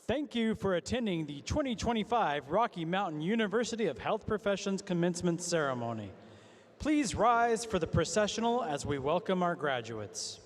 Thank you for attending the 2025 Rocky Mountain University of Health Professions Commencement Ceremony. Please rise for the processional as we welcome our graduates.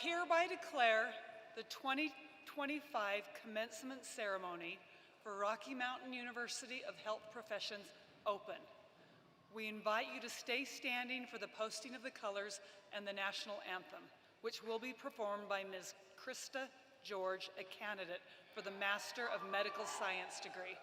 hereby declare the 2025 commencement ceremony for Rocky Mountain University of Health Professions open. We invite you to stay standing for the posting of the colors and the national anthem, which will be performed by Ms. Krista George, a candidate for the Master of Medical Science degree.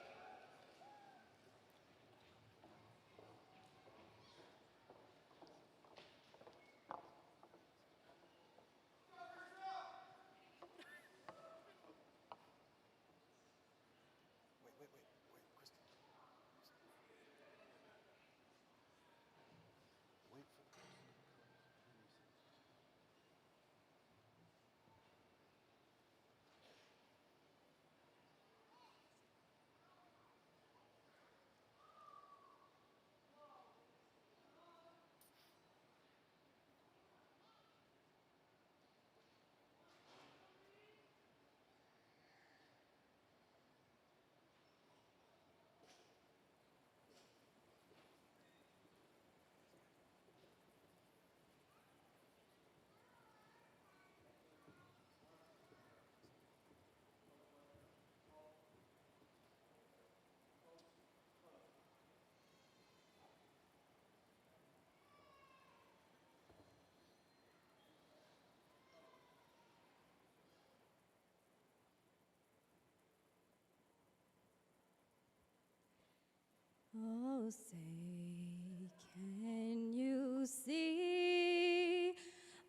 Oh, say, can you see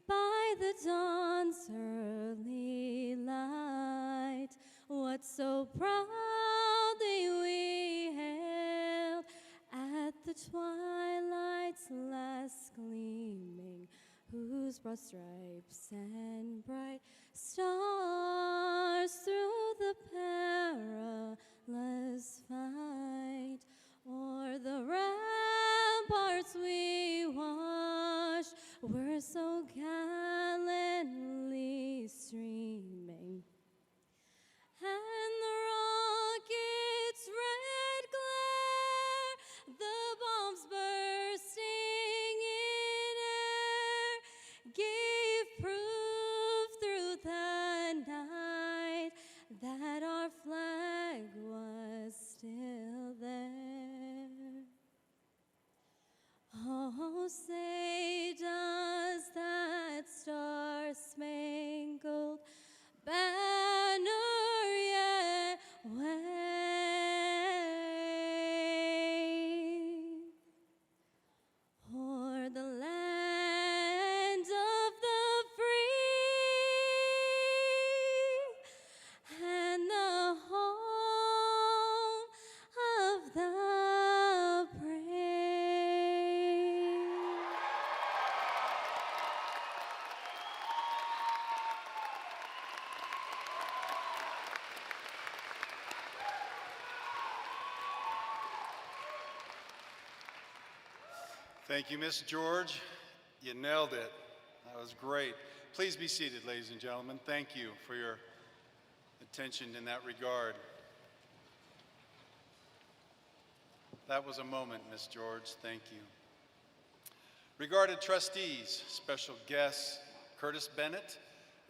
by the dawn's early light what so proudly we hailed at the twilight's last gleaming, whose broad stripes and bright stars through the perilous fight o'er the ramparts we watched were so gallantly streaming, and the rocket's red glare, the bombs bursting in air, gave proof through the night that our flag was still there. Oh, say, does that star-spangled banner yet wave o'er the land of the free and the home of the brave? Thank you, Miss George. You nailed it. That was great. Please be seated, ladies and gentlemen. Thank you for your attention in that regard. That was a moment, Miss George. Thank you. Regarded trustees, special guests, Curtis Bennett,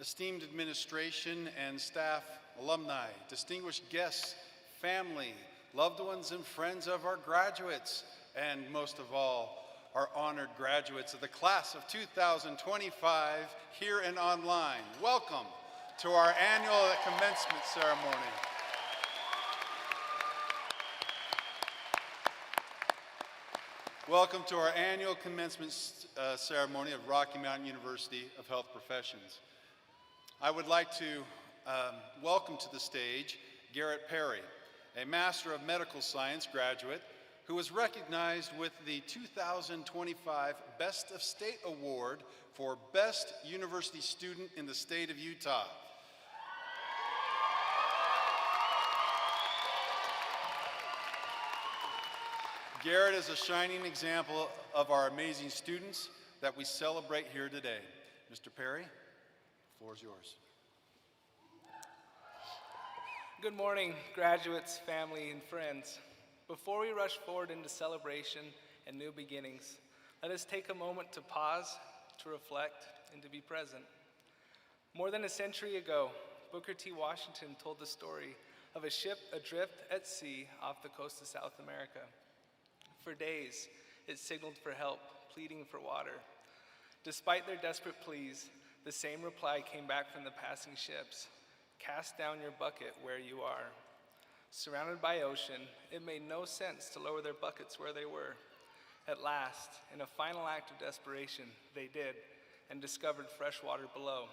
esteemed administration and staff, alumni, distinguished guests, family, loved ones and friends of our graduates, and most of all, our honored graduates of the class of 2025 here and online. Welcome to our annual commencement ceremony. Welcome to our annual commencement ceremony of Rocky Mountain University of Health Professions. I would like to welcome to the stage Garrett Perry, a Master of Medical Science graduate who was recognized with the 2025 Best of State Award for Best University Student in the state of Utah. Garrett is a shining example of our amazing students that we celebrate here today. Mr. Perry, the floor is yours. Good morning, graduates, family, and friends. Before we rush forward into celebration and new beginnings, let us take a moment to pause, to reflect, and to be present. More than a century ago, Booker T. Washington told the story of a ship adrift at sea off the coast of South America. For days, it signaled for help, pleading for water. Despite their desperate pleas, the same reply came back from the passing ships: "Cast down your bucket where you are." Surrounded by ocean, it made no sense to lower their buckets where they were. At last, in a final act of desperation, they did, and discovered fresh water below.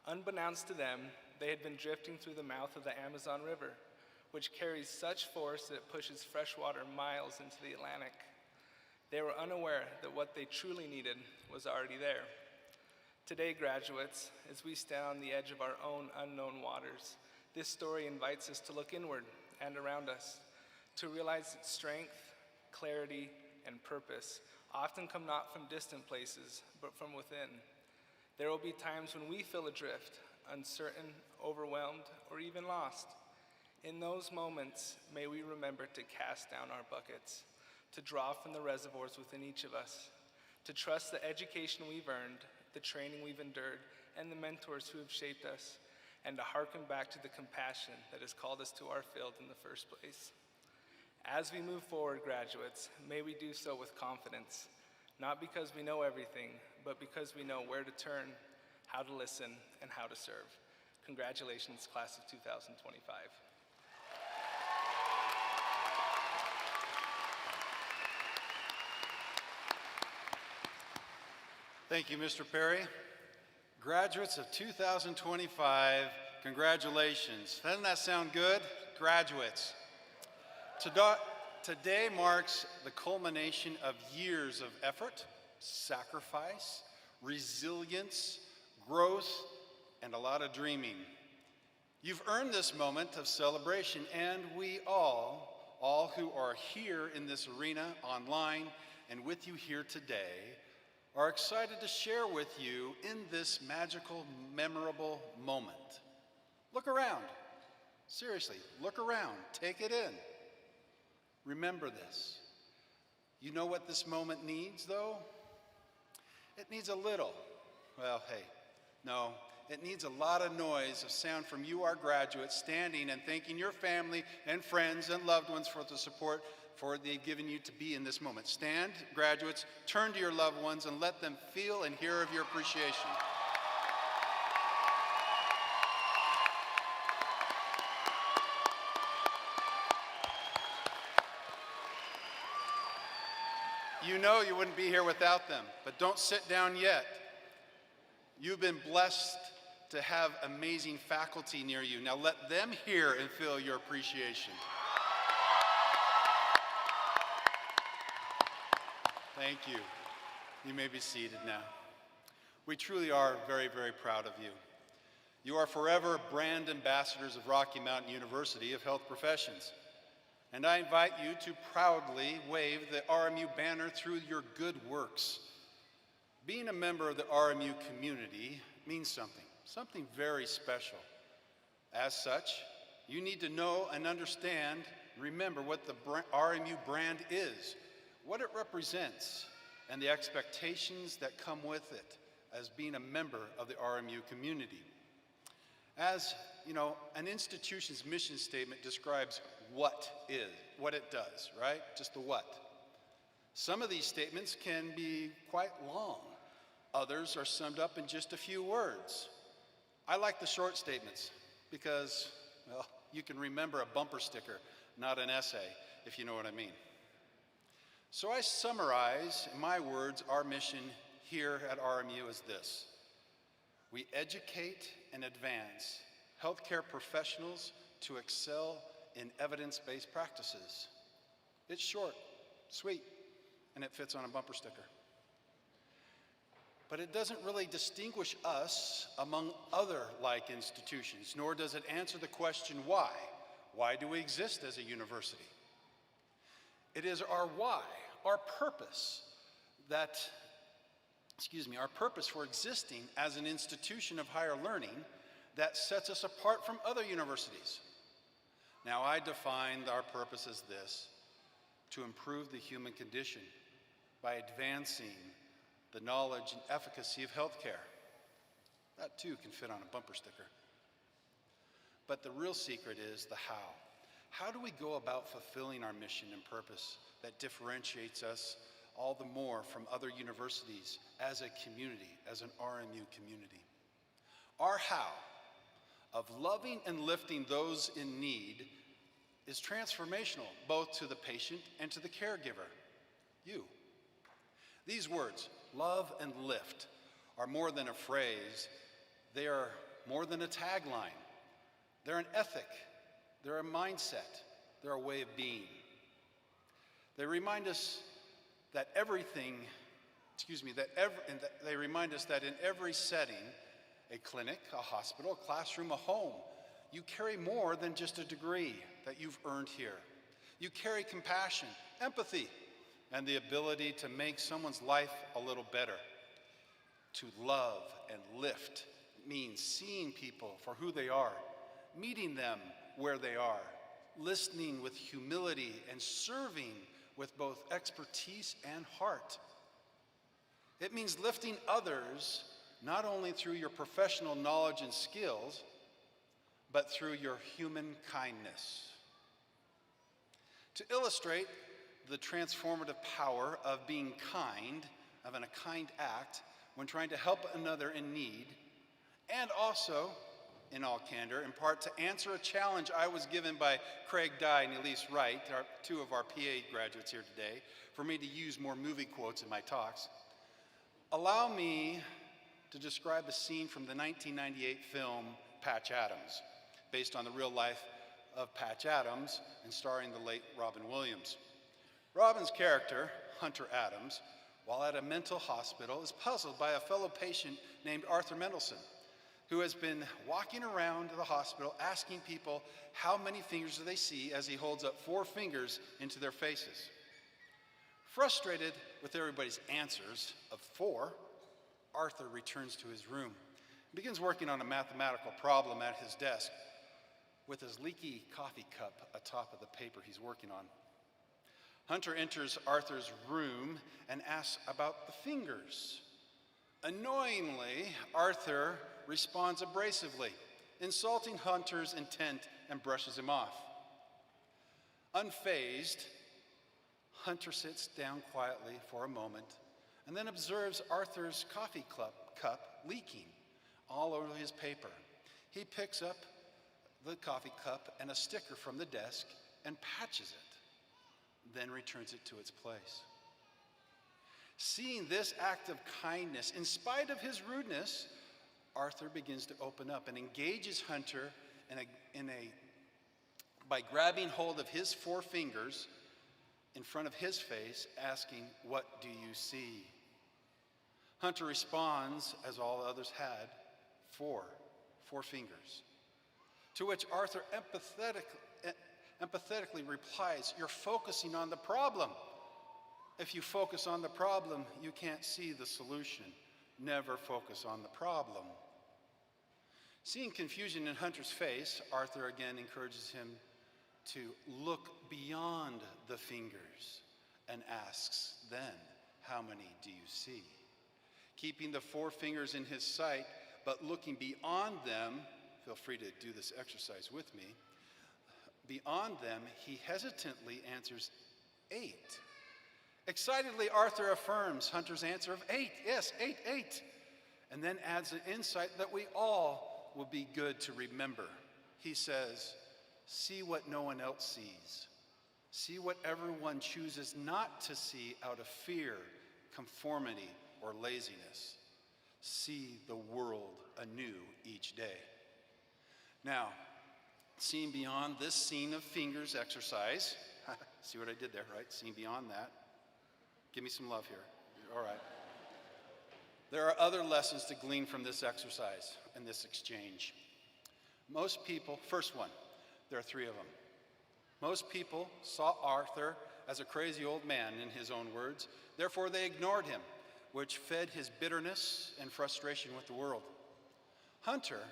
Unbeknownst to them, they had been drifting through the mouth of the Amazon River, which carries such force that it pushes fresh water miles into the Atlantic. They were unaware that what they truly needed was already there. Today, graduates, as we stand on the edge of our own unknown waters, this story invites us to look inward and around us, to realize that strength, clarity, and purpose often come not from distant places, but from within. There will be times when we feel adrift, uncertain, overwhelmed, or even lost. In those moments, may we remember to cast down our buckets, to draw from the reservoirs within each of us, to trust the education we've earned, the training we've endured, and the mentors who have shaped us, and to hearken back to the compassion that has called us to our field in the first place. As we move forward, graduates, may we do so with confidence, not because we know everything, but because we know where to turn, how to listen, and how to serve. Congratulations, class of 2025. Thank you, Mr. Perry. Graduates of 2025, congratulations. Doesn't that sound good? Graduates. Today marks the culmination of years of effort, sacrifice, resilience, growth, and a lot of dreaming. You've earned this moment of celebration, and we all who are here in this arena, online, and with you here today, are excited to share with you in this magical, memorable moment. Look around. Seriously, look around. Take it in. Remember this. You know what this moment needs, though? It needs a little. Well, hey, no. It needs a lot of noise of sound from you, our graduates, standing and thanking your family and friends and loved ones for the support they've given you to be in this moment. Stand, graduates, turn to your loved ones and let them feel and hear of your appreciation. You know you wouldn't be here without them, but don't sit down yet. You've been blessed to have amazing faculty near you. Now let them hear and feel your appreciation. Thank you. You may be seated now. We truly are very, very proud of you. You are forever brand ambassadors of Rocky Mountain University of Health Professions. And I invite you to proudly wave the RMU banner through your good works. Being a member of the RMU community means something very special. As such, you need to know and understand, remember what the RMU brand is, what it represents, and the expectations that come with it as being a member of the RMU community. As you know, an institution's mission statement describes what it does, right? Just the what. Some of these statements can be quite long. Others are summed up in just a few words. I like the short statements because, well, you can remember a bumper sticker, not an essay, if you know what I mean. So I summarize, in my words, our mission here at RMU as this. We educate and advance healthcare professionals to excel in evidence-based practices. It's short, sweet, and it fits on a bumper sticker. But it doesn't really distinguish us among other like institutions, nor does it answer the question why. Why do we exist as a university? It is our why, our purpose our purpose for existing as an institution of higher learning that sets us apart from other universities. Now, I defined our purpose as this: to improve the human condition by advancing the knowledge and efficacy of healthcare. That too can fit on a bumper sticker. But the real secret is the how. How do we go about fulfilling our mission and purpose that differentiates us all the more from other universities as a community, as an RMU community? Our how of loving and lifting those in need is transformational, both to the patient and to the caregiver, you. These words, love and lift, are more than a phrase. They are more than a tagline. They're an ethic. They're a mindset. They're a way of being. They remind us that they remind us that in every setting, a clinic, a hospital, a classroom, a home, you carry more than just a degree that you've earned here. You carry compassion, empathy, and the ability to make someone's life a little better. To love and lift means seeing people for who they are, meeting them where they are, listening with humility, and serving with both expertise and heart. It means lifting others not only through your professional knowledge and skills, but through your human kindness. To illustrate the transformative power of being kind, of a kind act, when trying to help another in need, and also, in all candor, in part to answer a challenge I was given by Craig Dye and Elise Wright, two of our PA graduates here today, for me to use more movie quotes in my talks. Allow me to describe a scene from the 1998 film Patch Adams, based on the real life of Patch Adams and starring the late Robin Williams. Robin's character, Hunter Adams, while at a mental hospital, is puzzled by a fellow patient named Arthur Mendelson, who has been walking around the hospital asking people how many fingers do they see as he holds up 4 fingers into their faces. Frustrated with everybody's answers of 4, Arthur returns to his room and begins working on a mathematical problem at his desk with his leaky coffee cup atop of the paper he's working on. Hunter enters Arthur's room and asks about the fingers. Annoyingly, Arthur responds abrasively, insulting Hunter's intent, and brushes him off. Unfazed, Hunter sits down quietly for a moment and then observes Arthur's coffee cup leaking all over his paper. He picks up the coffee cup and a sticker from the desk and patches it, then returns it to its place. Seeing this act of kindness, in spite of his rudeness, Arthur begins to open up and engages Hunter by grabbing hold of his 4 fingers in front of his face, asking, "What do you see?" Hunter responds, as all others had, 4 fingers. To which Arthur empathetically replies, "You're focusing on the problem. If you focus on the problem, you can't see the solution. Never focus on the problem." Seeing confusion in Hunter's face, Arthur again encourages him to look beyond the fingers and asks then, "How many do you see?" Keeping the 4 fingers in his sight, but looking beyond them, feel free to do this exercise with me, beyond them, he hesitantly answers 8. Excitedly, Arthur affirms Hunter's answer of 8. Yes, 8. And then adds an insight that we all will be good to remember. He says, "See what no one else sees. See what everyone chooses not to see out of fear, conformity, or laziness. See the world anew each day." Now, seeing beyond this scene of fingers exercise, see what I did there, right? Seeing beyond that. Give me some love here. All right. There are other lessons to glean from this exercise and this exchange. Most people, first one, there are 3 of them. Most people saw Arthur as a crazy old man, in his own words. Therefore, they ignored him, which fed his bitterness and frustration with the world. Hunter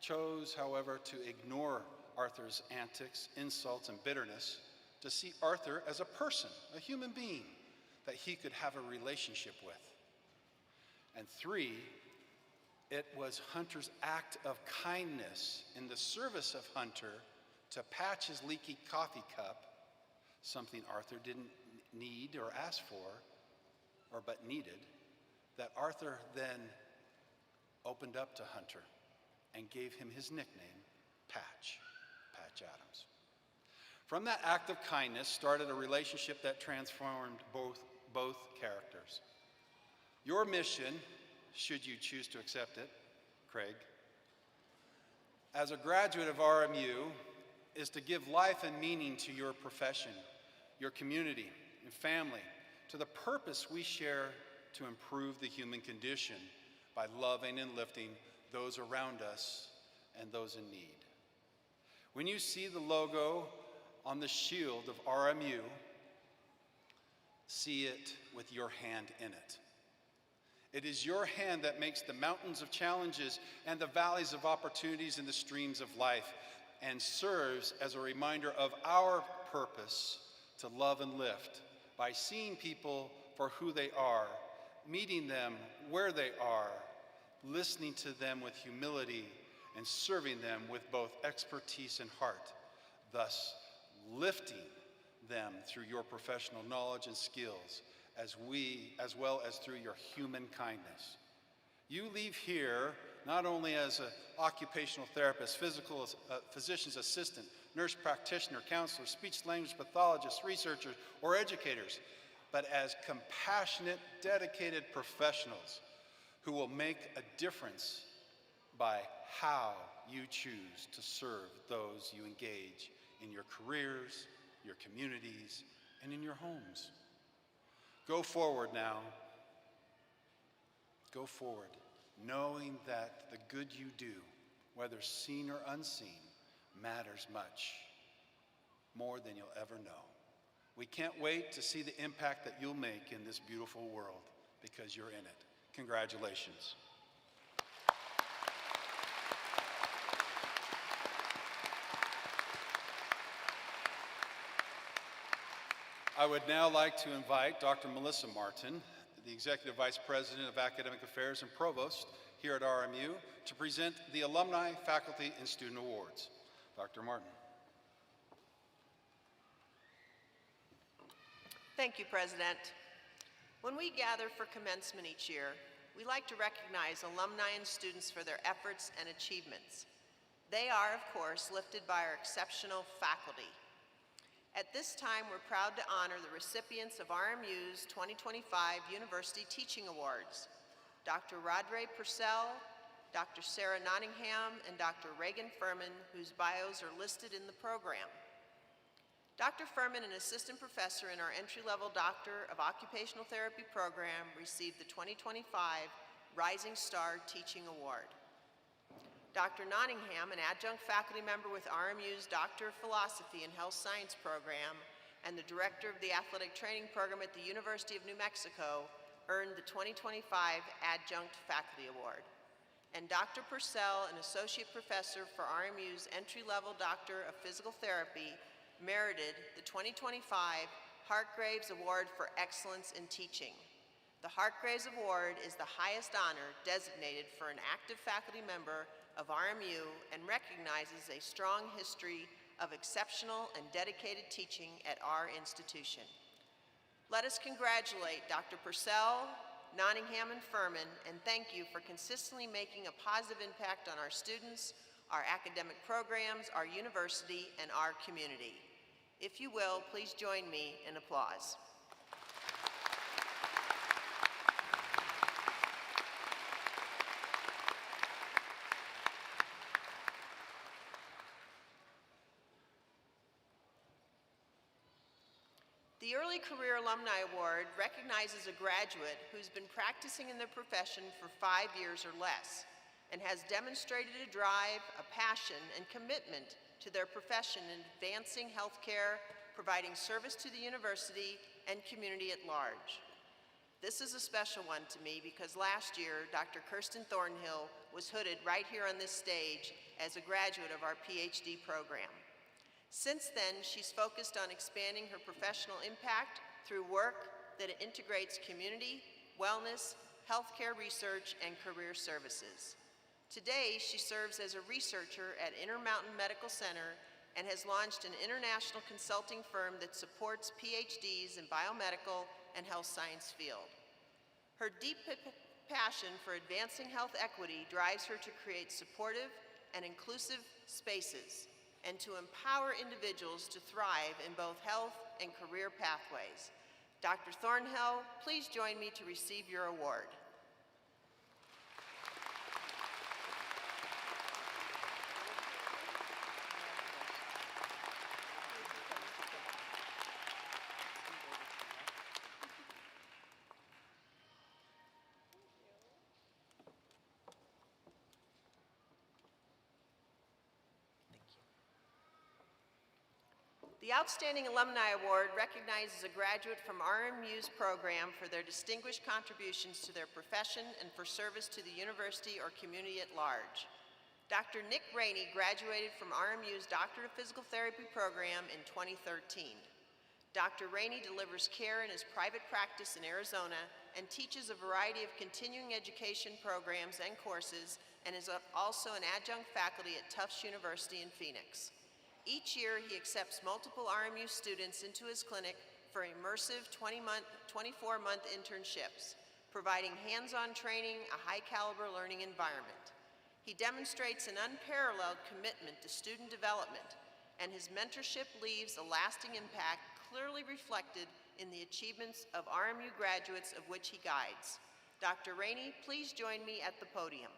chose, however, to ignore Arthur's antics, insults, and bitterness, to see Arthur as a person, a human being that he could have a relationship with. And 3, It was Hunter's act of kindness in the service of Hunter to patch his leaky coffee cup, something Arthur didn't need or ask for, but needed, that Arthur then opened up to Hunter and gave him his nickname, Patch Adams. From that act of kindness started a relationship that transformed both characters. Your mission, should you choose to accept it, Craig, as a graduate of RMU, is to give life and meaning to your profession, your community, and family, to the purpose we share to improve the human condition by loving and lifting those around us and those in need. When you see the logo on the shield of RMU, see it with your hand in it. It is your hand that makes the mountains of challenges and the valleys of opportunities and the streams of life, and serves as a reminder of our purpose to love and lift by seeing people for who they are, meeting them where they are, listening to them with humility, and serving them with both expertise and heart, thus lifting them through your professional knowledge and skills, as well as through your human kindness. You leave here not only as an occupational therapist, physician's assistant, nurse practitioner, counselor, speech-language pathologist, researchers, or educators, but as compassionate, dedicated professionals who will make a difference by how you choose to serve those you engage in your careers, your communities, and in your homes. Go forward now. Go forward, knowing that the good you do, whether seen or unseen, matters much, more than you'll ever know. We can't wait to see the impact that you'll make in this beautiful world, because you're in it. Congratulations. I would now like to invite Dr. Melissa Martin, the Executive Vice President of Academic Affairs and Provost here at RMU, to present the Alumni, Faculty, and Student Awards. Dr. Martin. Thank you, President. When we gather for commencement each year, we like to recognize alumni and students for their efforts and achievements. They are, of course, lifted by our exceptional faculty. At this time, we're proud to honor the recipients of RMU's 2025 University Teaching Awards, Dr. Rodre Purcell, Dr. Sarah Nottingham, and Dr. Reagan Furman, whose bios are listed in the program. Dr. Furman, an assistant professor in our entry-level Doctor of Occupational Therapy program, received the 2025 Rising Star Teaching Award. Dr. Nottingham, an adjunct faculty member with RMU's Doctor of Philosophy and Health Science program and the director of the athletic training program at the University of New Mexico, earned the 2025 Adjunct Faculty Award. And Dr. Purcell, an associate professor for RMU's entry-level Doctor of Physical Therapy, merited the 2025 Hartgraves Award for Excellence in Teaching. The Hartgraves Award is the highest honor designated for an active faculty member of RMU and recognizes a strong history of exceptional and dedicated teaching at our institution. Let us congratulate Dr. Purcell, Nottingham, and Furman, and thank you for consistently making a positive impact on our students, our academic programs, our university, and our community. If you will, please join me in applause. The Early Career Alumni Award recognizes a graduate who's been practicing in their profession for 5 years or less and has demonstrated a drive, a passion, and commitment to their profession in advancing healthcare, providing service to the university and community at large. This is a special one to me because last year, Dr. Kirsten Thornhill was hooded right here on this stage as a graduate of our PhD program. Since then, she's focused on expanding her professional impact through work that integrates community, wellness, healthcare research, and career services. Today, she serves as a researcher at Intermountain Medical Center and has launched an international consulting firm that supports PhDs in biomedical and health science field. Her deep passion for advancing health equity drives her to create supportive and inclusive spaces and to empower individuals to thrive in both health and career pathways. Dr. Thornhill, please join me to receive your award. The Outstanding Alumni Award recognizes a graduate from RMU's program for their distinguished contributions to their profession and for service to the university or community at large. Dr. Nick Rainey graduated from RMU's Doctorate of Physical Therapy program in 2013. Dr. Rainey delivers care in his private practice in Arizona and teaches a variety of continuing education programs and courses and is also an adjunct faculty at Tufts University in Phoenix. Each year, he accepts multiple RMU students into his clinic for immersive 24-month internships, providing hands-on training, a high-caliber learning environment. He demonstrates an unparalleled commitment to student development, and his mentorship leaves a lasting impact clearly reflected in the achievements of RMU graduates of which he guides. Dr. Rainey, please join me at the podium.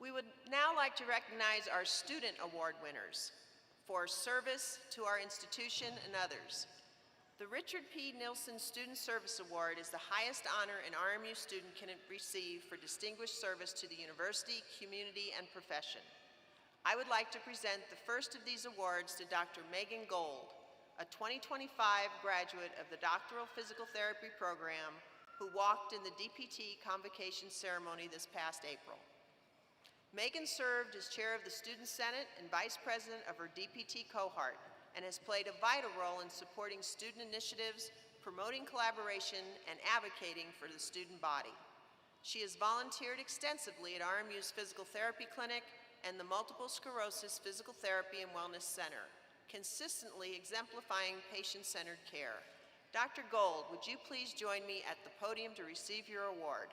We would now like to recognize our student award winners for service to our institution and others. The Richard P. Nielsen Student Service Award is the highest honor an RMU student can receive for distinguished service to the university, community, and profession. I would like to present the first of these awards to Dr. Megan Gold, a 2025 graduate of the Doctoral Physical Therapy program who walked in the DPT convocation ceremony this past April. Megan served as chair of the Student Senate and vice president of her DPT cohort and has played a vital role in supporting student initiatives, promoting collaboration, and advocating for the student body. She has volunteered extensively at RMU's Physical Therapy Clinic and the Multiple Sclerosis Physical Therapy and Wellness Center, consistently exemplifying patient-centered care. Dr. Gold, would you please join me at the podium to receive your award?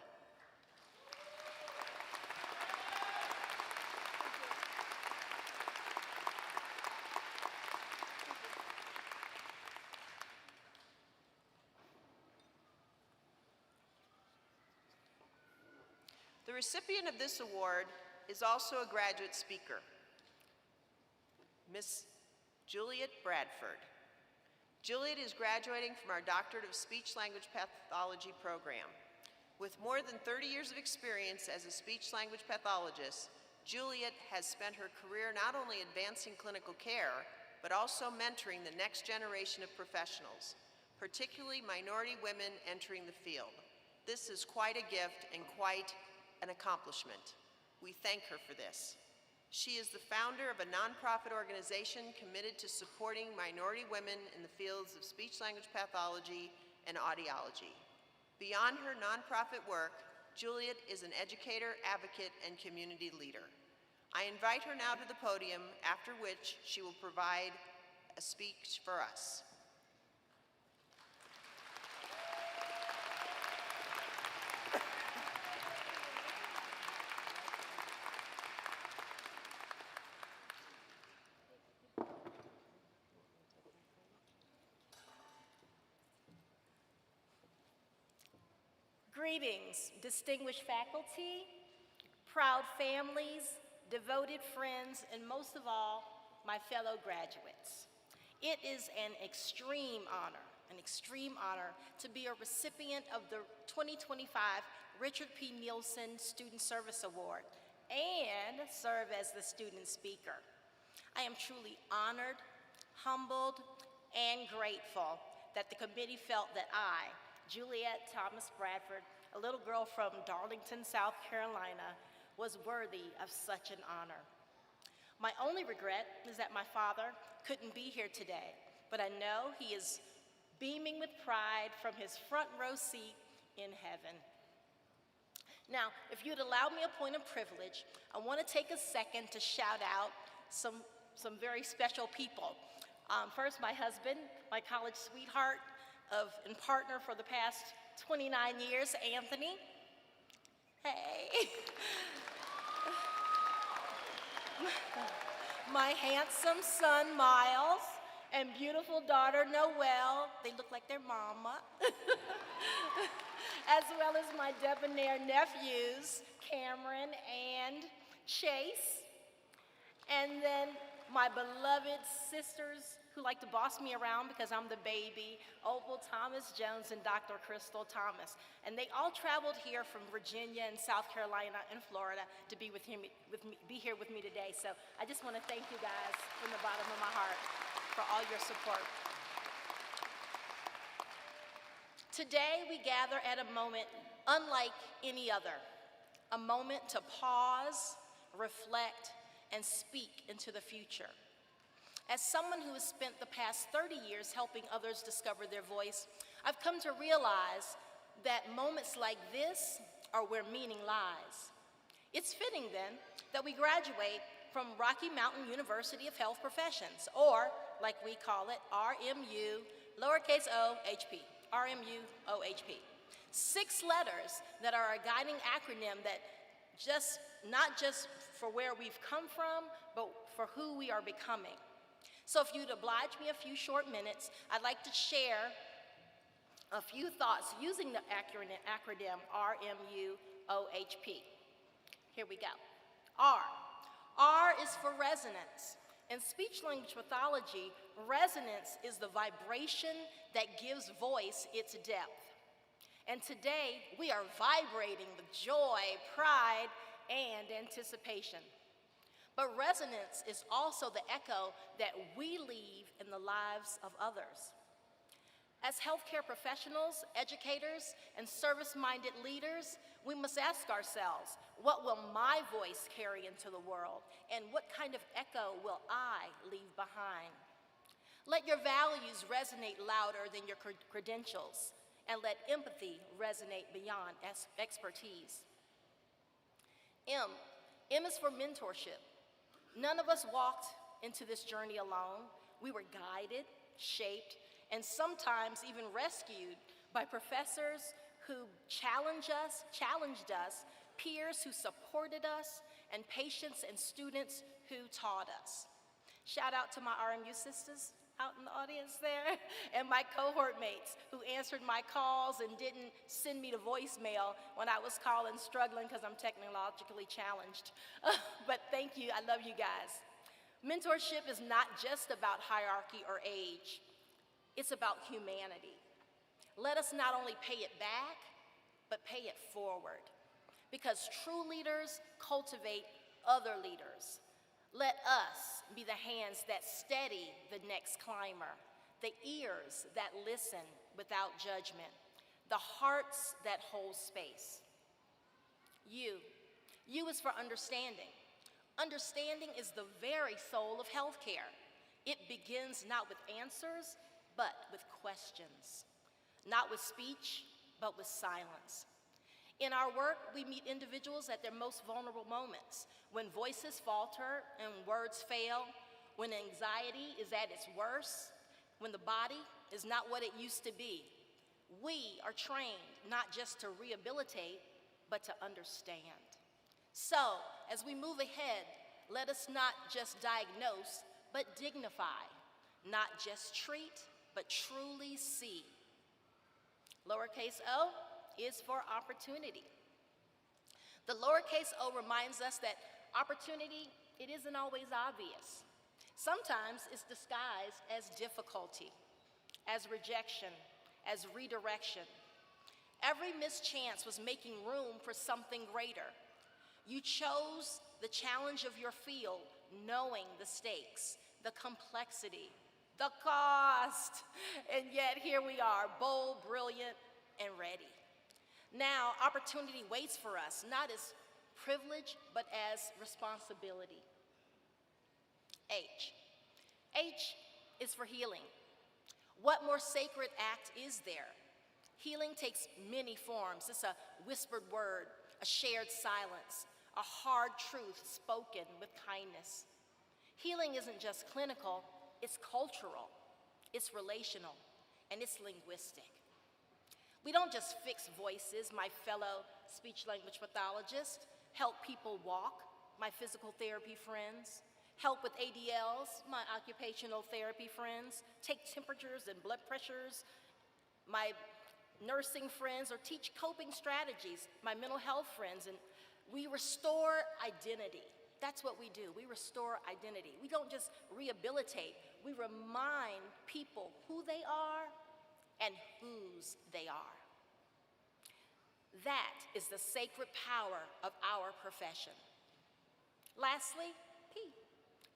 The recipient of this award is also a graduate speaker, Miss Juliet Bradford. Juliet is graduating from our Doctorate of Speech-Language Pathology program. With more than 30 years of experience as a speech-language pathologist, Juliet has spent her career not only advancing clinical care, but also mentoring the next generation of professionals, particularly minority women entering the field. This is quite a gift and quite an accomplishment. We thank her for this. She is the founder of a nonprofit organization committed to supporting minority women in the fields of speech-language pathology and audiology. Beyond her nonprofit work, Juliet is an educator, advocate, and community leader. I invite her now to the podium, after which she will provide a speech for us. Greetings, distinguished faculty, proud families, devoted friends, and most of all, my fellow graduates. It is an extreme honor to be a recipient of the 2025 Richard P. Nielsen Student Service Award and serve as the student speaker. I am truly honored, humbled, and grateful that the committee felt that I, Juliet Thomas Bradford, a little girl from Darlington, South Carolina, was worthy of such an honor. My only regret is that my father couldn't be here today, but I know he is beaming with pride from his front row seat in heaven. Now, if you'd allow me a point of privilege, I want to take a second to shout out some very special people. First, my husband, my college sweetheart and partner for the past 29 years, Anthony. Hey. My handsome son, Miles, and beautiful daughter, Noelle. They look like their mama. As well as my debonair nephews, Cameron and Chase. And then my beloved sisters who like to boss me around because I'm the baby, Opal Thomas Jones and Dr. Crystal Thomas. And they all traveled here from Virginia and South Carolina and Florida to be here with me today. So I just want to thank you guys from the bottom of my heart for all your support. Today we gather at a moment unlike any other, a moment to pause, reflect, and speak into the future. As someone who has spent the past 30 years helping others discover their voice, I've come to realize that moments like this are where meaning lies. It's fitting then that we graduate from Rocky Mountain University of Health Professions, or like we call it, RMU, lowercase o, HP, RMU, OHP. 6 letters that are a guiding acronym that not just for where we've come from, but for who we are becoming. So if you'd oblige me a few short minutes, I'd like to share a few thoughts using the acronym RMU-OHP. Here we go. R. R is for resonance. In speech-language pathology, resonance is the vibration that gives voice its depth. And today, we are vibrating with joy, pride, and anticipation. But resonance is also the echo that we leave in the lives of others. As healthcare professionals, educators, and service-minded leaders, we must ask ourselves, what will my voice carry into the world? And what kind of echo will I leave behind? Let your values resonate louder than your credentials, and let empathy resonate beyond expertise. M. M is for mentorship. None of us walked into this journey alone. We were guided, shaped, and sometimes even rescued by professors who challenged us, peers who supported us, and patients and students who taught us. Shout out to my RMU sisters out in the audience there, and my cohort mates who answered my calls and didn't send me to voicemail when I was calling struggling because I'm technologically challenged. But thank you, I love you guys. Mentorship is not just about hierarchy or age, it's about humanity. Let us not only pay it back, but pay it forward. Because true leaders cultivate other leaders. Let us be the hands that steady the next climber, the ears that listen without judgment, the hearts that hold space. U is for understanding. Understanding is the very soul of healthcare. It begins not with answers, but with questions. Not with speech, but with silence. In our work, we meet individuals at their most vulnerable moments, when voices falter and words fail, when anxiety is at its worst, when the body is not what it used to be. We are trained not just to rehabilitate, but to understand. So, as we move ahead, let us not just diagnose, but dignify, not just treat, but truly see. Lowercase o is for opportunity. The lowercase o reminds us that opportunity, it isn't always obvious. Sometimes it's disguised as difficulty, as rejection, as redirection. Every missed chance was making room for something greater. You chose the challenge of your field, knowing the stakes, the complexity, the cost, and yet here we are, bold, brilliant, and ready. Now, opportunity waits for us, not as privilege, but as responsibility. H. H is for healing. What more sacred act is there? Healing takes many forms. It's a whispered word, a shared silence, a hard truth spoken with kindness. Healing isn't just clinical, it's cultural, it's relational, and it's linguistic. We don't just fix voices, my fellow speech-language pathologists, help people walk, my physical therapy friends, help with ADLs, my occupational therapy friends, take temperatures and blood pressures, my nursing friends, or teach coping strategies, my mental health friends, and we restore identity. That's what we do. We restore identity. We don't just rehabilitate. We remind people who they are and whose they are. That is the sacred power of our profession. Lastly, P.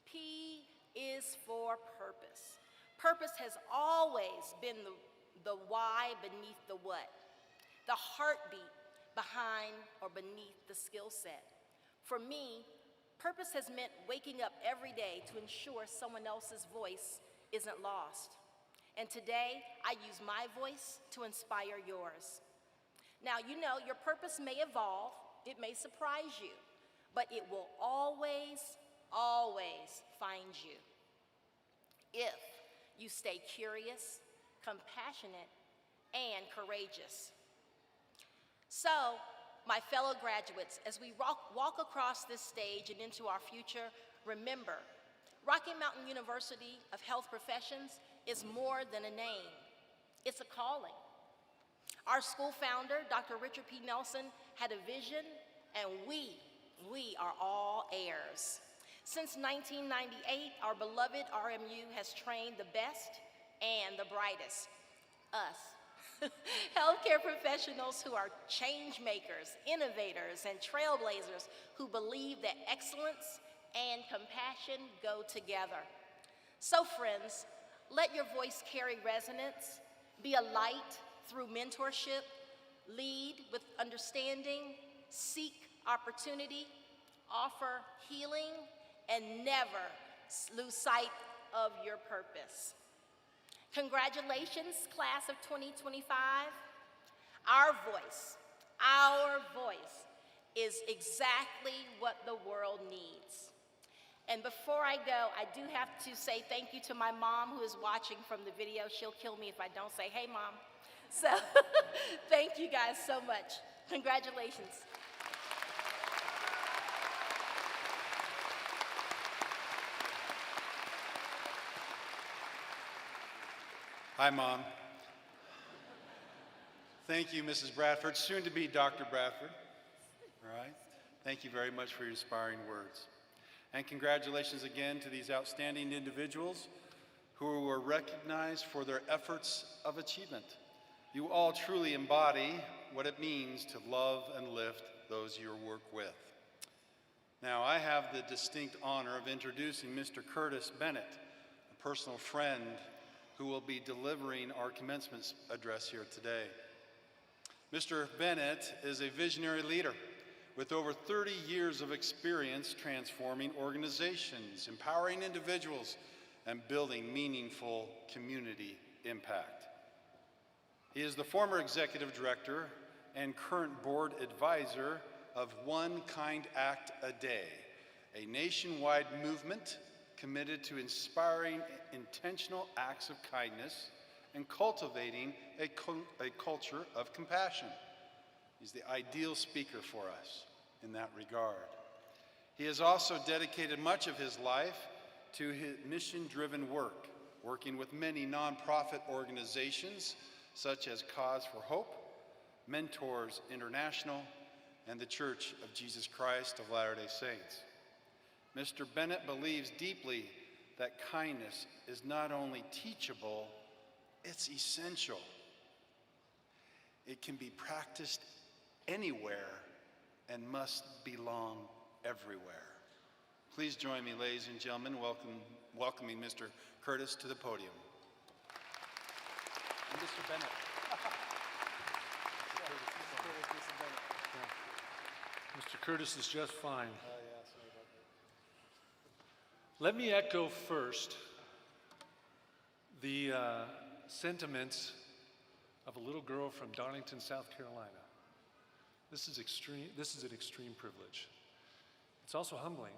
P is for purpose. Purpose has always been the why beneath the what, the heartbeat behind or beneath the skill set. For me, purpose has meant waking up every day to ensure someone else's voice isn't lost. And today, I use my voice to inspire yours. Now, you know, your purpose may evolve, it may surprise you, but it will always, always find you. If you stay curious, compassionate, and courageous. So, my fellow graduates, as we walk across this stage and into our future, remember, Rocky Mountain University of Health Professions is more than a name. It's a calling. Our school founder, Dr. Richard P. Nelson, had a vision, and we are all heirs. Since 1998, our beloved RMU has trained the best and the brightest, us. Healthcare professionals who are change makers, innovators, and trailblazers who believe that excellence and compassion go together. So friends, let your voice carry resonance, be a light through mentorship, lead with understanding, seek opportunity, offer healing, and never lose sight of your purpose. Congratulations, class of 2025. Our voice is exactly what the world needs. And before I go, I do have to say thank you to my mom who is watching from the video. She'll kill me if I don't say, hey, Mom. So thank you guys so much. Congratulations. Hi, Mom. Thank you, Mrs. Bradford, soon to be Dr. Bradford. All right. Thank you very much for your inspiring words. And congratulations again to these outstanding individuals who were recognized for their efforts of achievement. You all truly embody what it means to love and lift those you work with. Now, I have the distinct honor of introducing Mr. Curtis Bennett, a personal friend who will be delivering our commencement address here today. Mr. Bennett is a visionary leader with over 30 years of experience transforming organizations, empowering individuals, and building meaningful community impact. He is the former executive director and current board advisor of One Kind Act a Day, a nationwide movement committed to inspiring intentional acts of kindness and cultivating a culture of compassion. He's the ideal speaker for us in that regard. He has also dedicated much of his life to his mission-driven work, working with many nonprofit organizations such as Cause for Hope, Mentors International, and the Church of Jesus Christ of Latter-day Saints. Mr. Bennett believes deeply that kindness is not only teachable, it's essential. It can be practiced anywhere and must belong everywhere. Please join me, ladies and gentlemen, welcoming Mr. Curtis to the podium. And Mr. Bennett. Mr. Curtis is just fine. Let me echo first the sentiments of a little girl from Darlington, South Carolina. This is an extreme privilege. It's also humbling,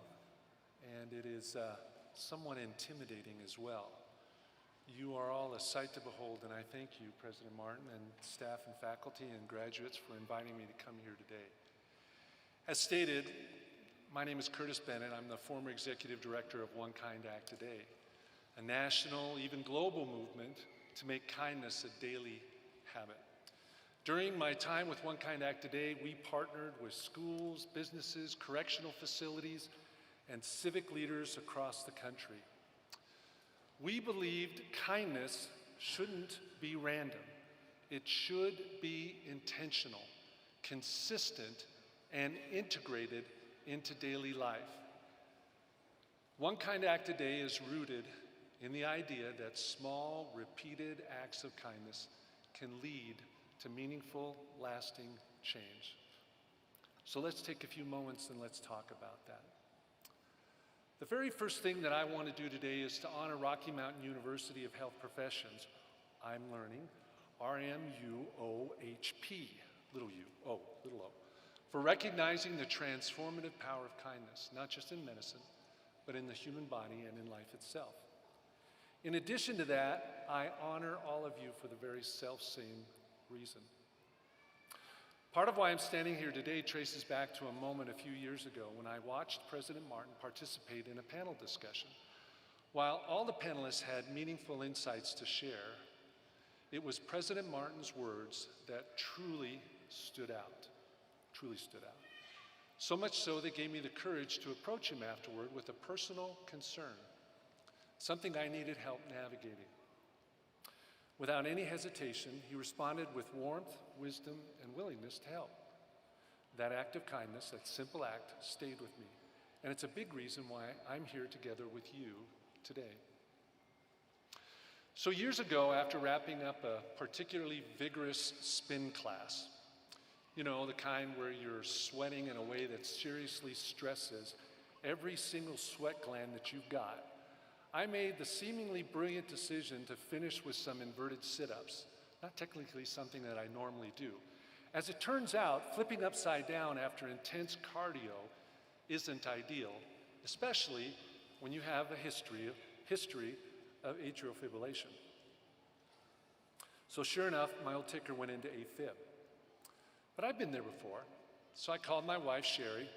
and it is somewhat intimidating as well. You are all a sight to behold, and I thank you, President Martin, and staff and faculty and graduates for inviting me to come here today. As stated, my name is Curtis Bennett. I'm the former executive director of One Kind Act Today, a national, even global movement to make kindness a daily habit. During my time with One Kind Act Today, we partnered with schools, businesses, correctional facilities, and civic leaders across the country. We believed kindness shouldn't be random. It should be intentional, consistent, and integrated into daily life. One Kind Act Today is rooted in the idea that small, repeated acts of kindness can lead to meaningful, lasting change. So let's take a few moments and let's talk about that. The very first thing that I want to do today is to honor Rocky Mountain University of Health Professions. I'm learning RMUOHP, little u, O, little o, for recognizing the transformative power of kindness, not just in medicine, but in the human body and in life itself. In addition to that, I honor all of you for the very self-same reason. Part of why I'm standing here today traces back to a moment a few years ago when I watched President Martin participate in a panel discussion. While all the panelists had meaningful insights to share, it was President Martin's words that truly stood out. So much so they gave me the courage to approach him afterward with a personal concern, something I needed help navigating. Without any hesitation, he responded with warmth, wisdom, and willingness to help. That act of kindness, that simple act, stayed with me. And it's a big reason why I'm here together with you today. So years ago, after wrapping up a particularly vigorous spin class, you know, the kind where you're sweating in a way that seriously stresses every single sweat gland that you've got, I made the seemingly brilliant decision to finish with some inverted sit-ups, not technically something that I normally do. As it turns out, flipping upside down after intense cardio isn't ideal, especially when you have a history of atrial fibrillation. So sure enough, my old ticker went into AFib. But I've been there before, so I called my wife, Sherry,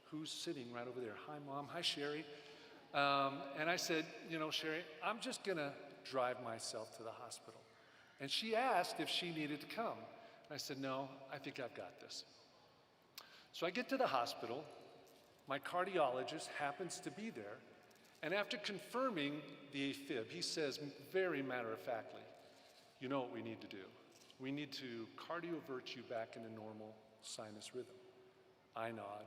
who's sitting right over there. Hi, Mom. Hi, Sherry. And I said, you know, Sherry, I'm just going to drive myself to the hospital. And she asked if she needed to come. And I said, no, I think I've got this. So I get to the hospital. My cardiologist happens to be there. And after confirming the AFib, he says very matter-of-factly, you know what we need to do. We need to cardiovert you back into normal sinus rhythm. I nod,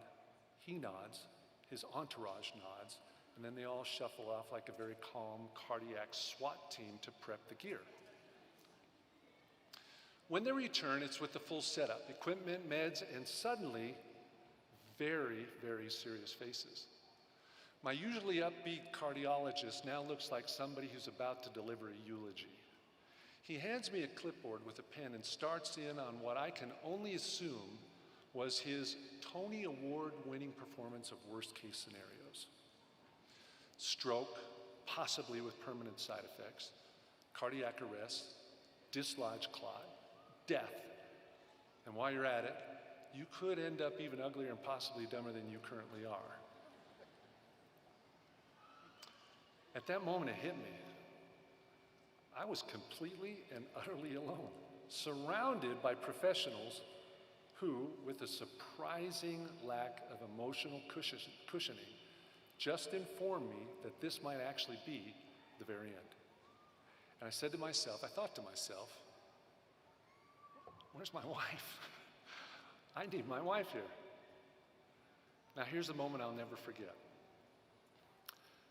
he nods, his entourage nods, and then they all shuffle off like a very calm cardiac SWAT team to prep the gear. When they return, it's with the full setup, equipment, meds, and suddenly, very, very serious faces. My usually upbeat cardiologist now looks like somebody who's about to deliver a eulogy. He hands me a clipboard with a pen and starts in on what I can only assume was his Tony Award-winning performance of worst-case scenarios. Stroke, possibly with permanent side effects, cardiac arrest, dislodged clot, death. And while you're at it, you could end up even uglier and possibly dumber than you currently are. At that moment, it hit me. I was completely and utterly alone, surrounded by professionals who, with a surprising lack of emotional cushioning, just informed me that this might actually be the very end. And I said to myself, I thought to myself, where's my wife? I need my wife here. Now here's a moment I'll never forget.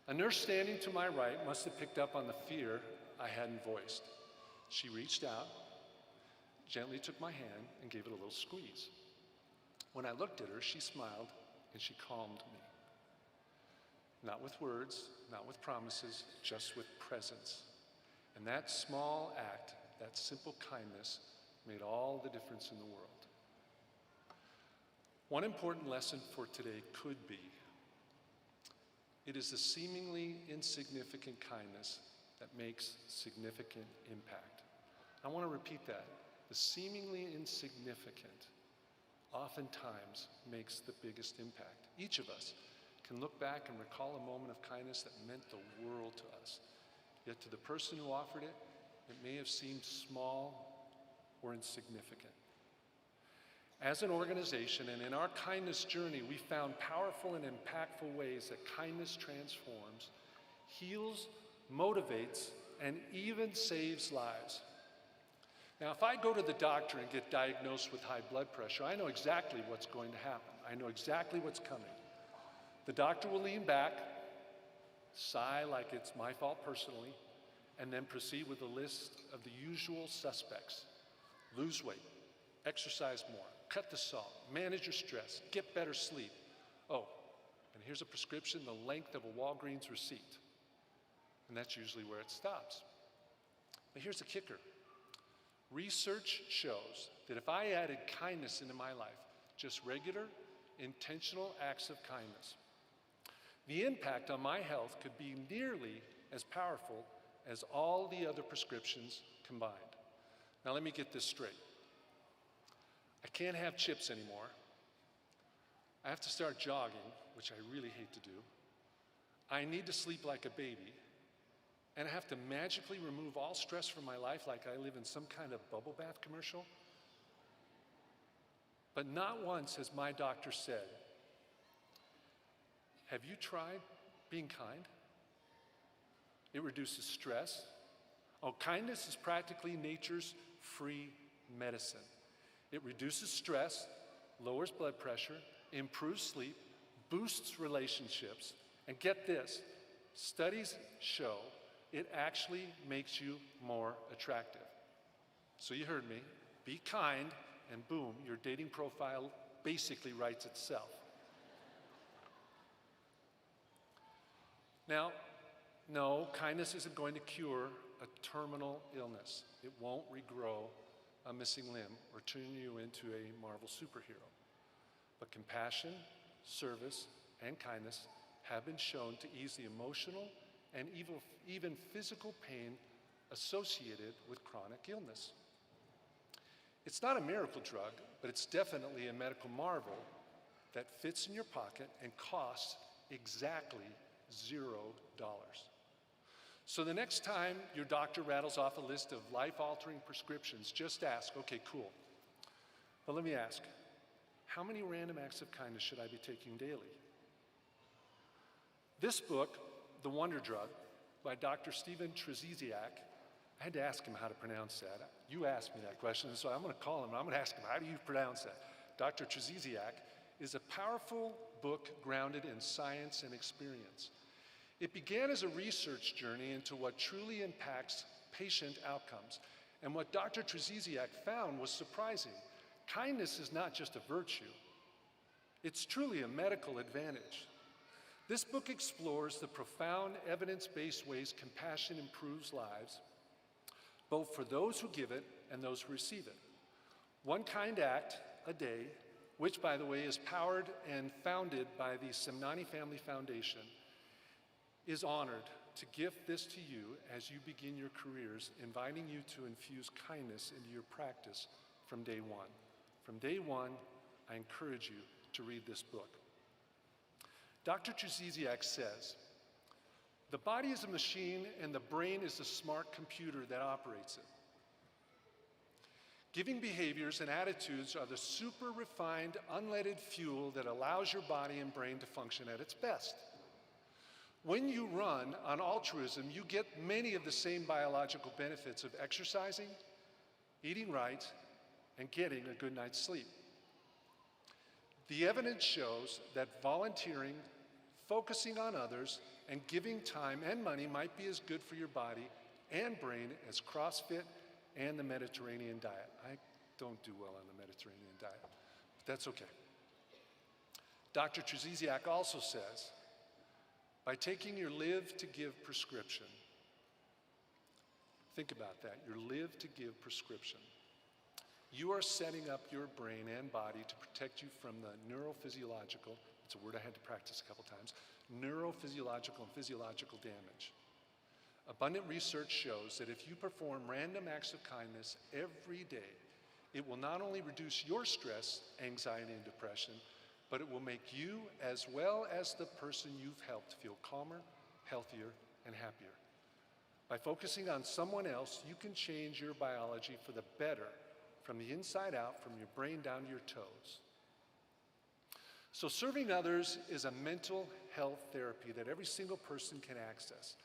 A nurse standing to my right must have picked up on the fear I hadn't voiced. She reached out, gently took my hand and gave it a little squeeze. When I looked at her, she smiled and she calmed me. Not with words, not with promises, just with presence. And that small act, that simple kindness, made all the difference in the world. One important lesson for today could be, it is the seemingly insignificant kindness that makes significant impact. I want to repeat that. The seemingly insignificant oftentimes makes the biggest impact. Each of us can look back and recall a moment of kindness that meant the world to us. Yet to the person who offered it, it may have seemed small or insignificant. As an organization and in our kindness journey, we found powerful and impactful ways that kindness transforms, heals, motivates, and even saves lives. Now, if I go to the doctor and get diagnosed with high blood pressure, I know exactly what's going to happen. I know exactly what's coming. The doctor will lean back, sigh like it's my fault personally, and then proceed with a list of the usual suspects. Lose weight, exercise more, cut the salt, manage your stress, get better sleep. Oh, and here's a prescription the length of a Walgreens receipt. And that's usually where it stops. But here's the kicker. Research shows that if I added kindness into my life, just regular, intentional acts of kindness, the impact on my health could be nearly as powerful as all the other prescriptions combined. Now let me get this straight. I can't have chips anymore. I have to start jogging, which I really hate to do. I need to sleep like a baby. And I have to magically remove all stress from my life like I live in some kind of bubble bath commercial. But not once has my doctor said, have you tried being kind? It reduces stress. Oh, kindness is practically nature's free medicine. It reduces stress, lowers blood pressure, improves sleep, boosts relationships, and get this, studies show it actually makes you more attractive. So you heard me, be kind, and boom, your dating profile basically writes itself. Now, no, kindness isn't going to cure a terminal illness. It won't regrow a missing limb or turn you into a Marvel superhero. But compassion, service, and kindness have been shown to ease the emotional and even physical pain associated with chronic illness. It's not a miracle drug, but it's definitely a medical marvel that fits in your pocket and costs exactly $0. So the next time your doctor rattles off a list of life-altering prescriptions, just ask, okay, cool. But let me ask, how many random acts of kindness should I be taking daily? This book, The Wonder Drug, by Dr. Stephen Trzeciak, I had to ask him how to pronounce that. You asked me that question, so I'm going to call him and I'm going to ask him, how do you pronounce that? Dr. Trzeciak is a powerful book grounded in science and experience. It began as a research journey into what truly impacts patient outcomes. And what Dr. Trzeciak found was surprising. Kindness is not just a virtue. It's truly a medical advantage. This book explores the profound evidence-based ways compassion improves lives, both for those who give it and those who receive it. One kind act a day, which, by the way, is powered and founded by the Semnani Family Foundation, is honored to gift this to you as you begin your careers, inviting you to infuse kindness into your practice from day one. From day one, I encourage you to read this book. Dr. Trzeciak says, the body is a machine and the brain is the smart computer that operates it. Giving behaviors and attitudes are the super refined, unleaded fuel that allows your body and brain to function at its best. When you run on altruism, you get many of the same biological benefits of exercising, eating right, and getting a good night's sleep. The evidence shows that volunteering, focusing on others, and giving time and money might be as good for your body and brain as CrossFit and the Mediterranean diet. I don't do well on the Mediterranean diet, but that's okay. Dr. Trzeciak also says, by taking your live to give prescription, think about that, your live to give prescription, you are setting up your brain and body to protect you from the neurophysiological, it's a word I had to practice a couple times, neurophysiological and physiological damage. Abundant research shows that if you perform random acts of kindness every day, it will not only reduce your stress, anxiety, and depression, but it will make you, as well as the person you've helped, feel calmer, healthier, and happier. By focusing on someone else, you can change your biology for the better, from the inside out, from your brain down to your toes. So serving others is a mental health therapy that every single person can access.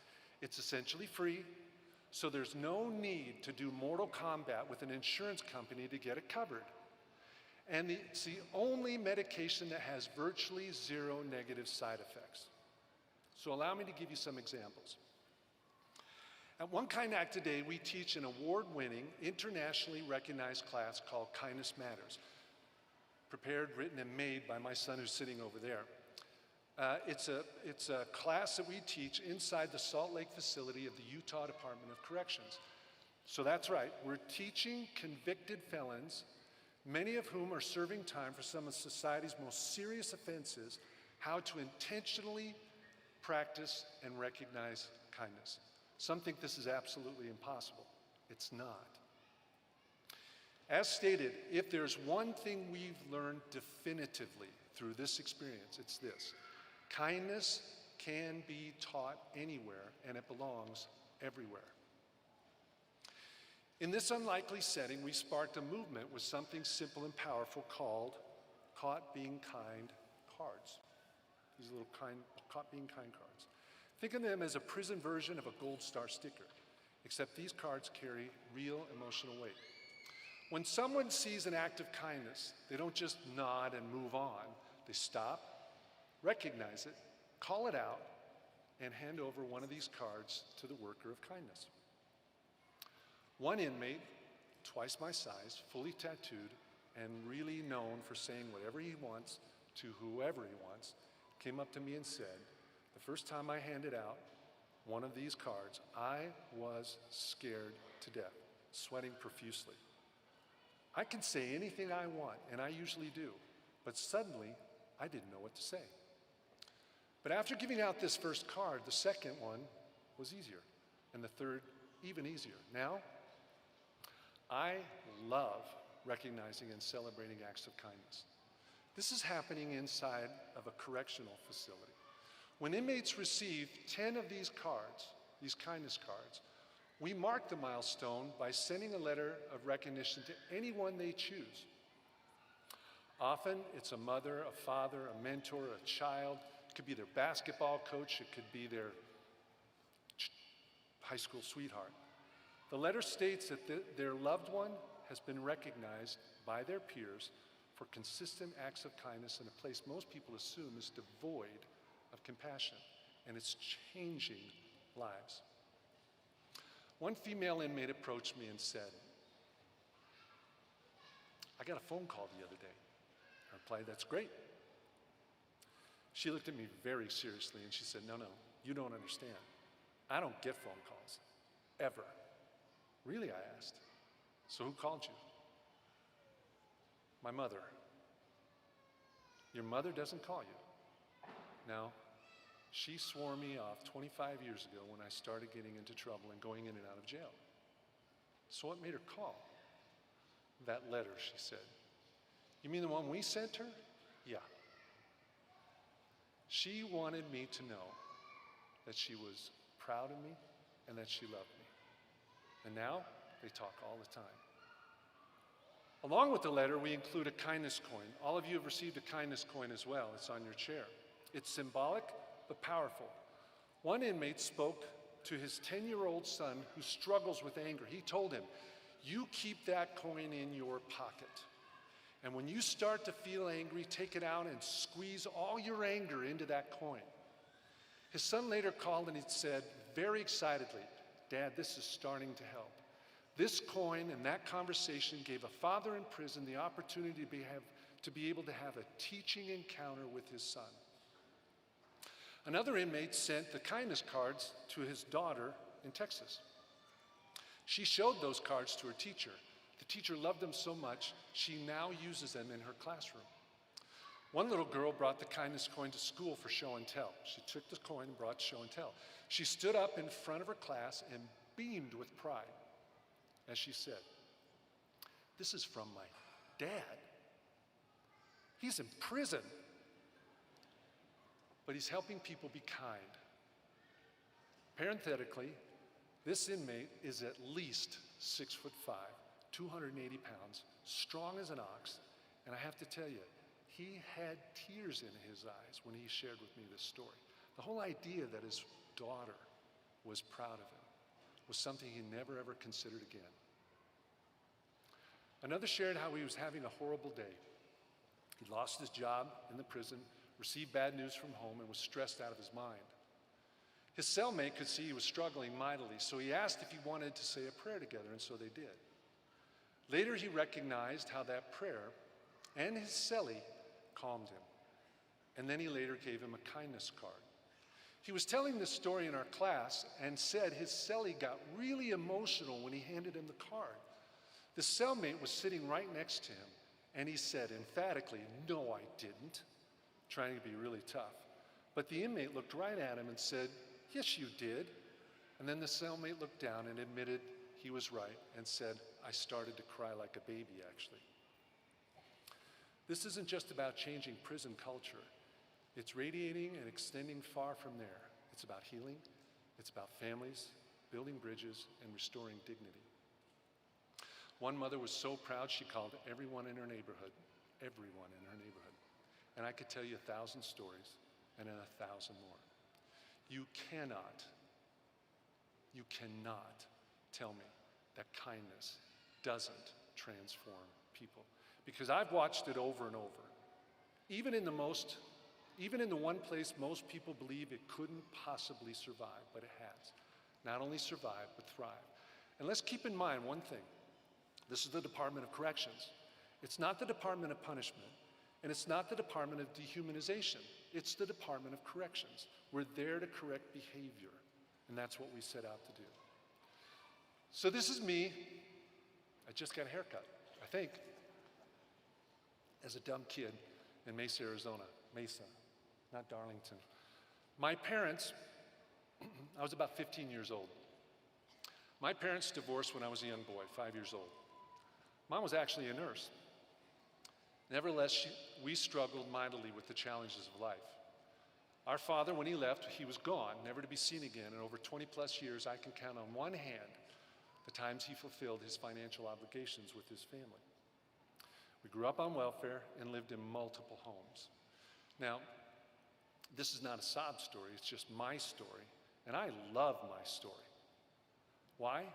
It's essentially free, so there's no need to do mortal combat with an insurance company to get it covered. And it's the only medication that has virtually zero negative side effects. So allow me to give you some examples. At One Kind Act Today, we teach an award-winning, internationally recognized class called Kindness Matters, prepared, written, and made by my son who's sitting over there. It's a class that we teach inside the Salt Lake facility of the Utah Department of Corrections. So that's right, we're teaching convicted felons, many of whom are serving time for some of society's most serious offenses, how to intentionally practice and recognize kindness. Some think this is absolutely impossible. It's not. As stated, if there's one thing we've learned definitively through this experience, it's this. Kindness can be taught anywhere, and it belongs everywhere. In this unlikely setting, we sparked a movement with something simple and powerful called Caught Being Kind cards. These little Caught Being Kind cards. Think of them as a prison version of a gold star sticker, except these cards carry real emotional weight. When someone sees an act of kindness, they don't just nod and move on. They stop, recognize it, call it out, and hand over one of these cards to the worker of kindness. One inmate, twice my size, fully tattooed, and really known for saying whatever he wants to whoever he wants, came up to me and said, the first time I handed out one of these cards, I was scared to death, sweating profusely. I can say anything I want, and I usually do, but suddenly I didn't know what to say. But after giving out this first card, the second one was easier, and the third even easier. Now, I love recognizing and celebrating acts of kindness. This is happening inside of a correctional facility. When inmates receive 10 of these cards, these kindness cards, we mark the milestone by sending a letter of recognition to anyone they choose. Often it's a mother, a father, a mentor, a child. It could be their basketball coach. It could be their high school sweetheart. The letter states that their loved one has been recognized by their peers for consistent acts of kindness in a place most people assume is devoid of compassion, and it's changing lives. One female inmate approached me and said, I got a phone call the other day. I replied, that's great. She looked at me very seriously and she said, no, you don't understand. I don't get phone calls, ever. Really, I asked. So who called you? My mother. Your mother doesn't call you? No. She swore me off 25 years ago when I started getting into trouble and going in and out of jail. So what made her call? That letter, she said. You mean the one we sent her? Yeah. She wanted me to know that she was proud of me and that she loved me. And now they talk all the time. Along with the letter, we include a kindness coin. All of you have received a kindness coin as well. It's on your chair. It's symbolic, but powerful. One inmate spoke to his 10-year-old son who struggles with anger. He told him, you keep that coin in your pocket. And when you start to feel angry, take it out and squeeze all your anger into that coin. His son later called and he said, very excitedly, Dad, this is starting to help. This coin and that conversation gave a father in prison the opportunity to be able to have a teaching encounter with his son. Another inmate sent the kindness cards to his daughter in Texas. She showed those cards to her teacher. The teacher loved them so much, she now uses them in her classroom. One little girl brought the kindness coin to school for show and tell. She took the coin and brought show and tell. She stood up in front of her class and beamed with pride as she said, "This is from my dad. He's in prison, but he's helping people be kind." Parenthetically, this inmate is at least 6'5", 280 pounds, strong as an ox, and I have to tell you, he had tears in his eyes when he shared with me this story. The whole idea that his daughter was proud of him was something he never ever considered again. Another shared how he was having a horrible day. He lost his job in the prison, received bad news from home, and was stressed out of his mind. His cellmate could see he was struggling mightily, so he asked if he wanted to say a prayer together, and so they did. Later, he recognized how that prayer and his cellie calmed him, and then he later gave him a kindness card. He was telling this story in our class and said his cellie got really emotional when he handed him the card. The cellmate was sitting right next to him, and he said emphatically, "No, I didn't," trying to be really tough. But the inmate looked right at him and said, "Yes, you did." And then the cellmate looked down and admitted he was right and said, "I started to cry like a baby, actually." This isn't just about changing prison culture. It's radiating and extending far from there. It's about healing. It's about families, building bridges, and restoring dignity. One mother was so proud she called everyone in her neighborhood. And I could tell you 1,000 stories and then 1,000 more. You cannot tell me that kindness doesn't transform people. Because I've watched it over and over. Even in the one place most people believe it couldn't possibly survive, but it has. Not only survive, but thrive. And let's keep in mind one thing. This is the Department of Corrections. It's not the Department of Punishment, and it's not the Department of Dehumanization. It's the Department of Corrections. We're there to correct behavior, and that's what we set out to do. So this is me. I just got a haircut, I think, as a dumb kid in Mesa, Arizona. Mesa, not Darlington. My parents, I was about 15 years old. My parents divorced when I was a young boy, 5 years old. Mom was actually a nurse. Nevertheless, we struggled mightily with the challenges of life. Our father, when he left, he was gone, never to be seen again. And over 20 plus years, I can count on one hand the times he fulfilled his financial obligations with his family. We grew up on welfare and lived in multiple homes. Now, this is not a sob story, it's just my story, and I love my story. Why?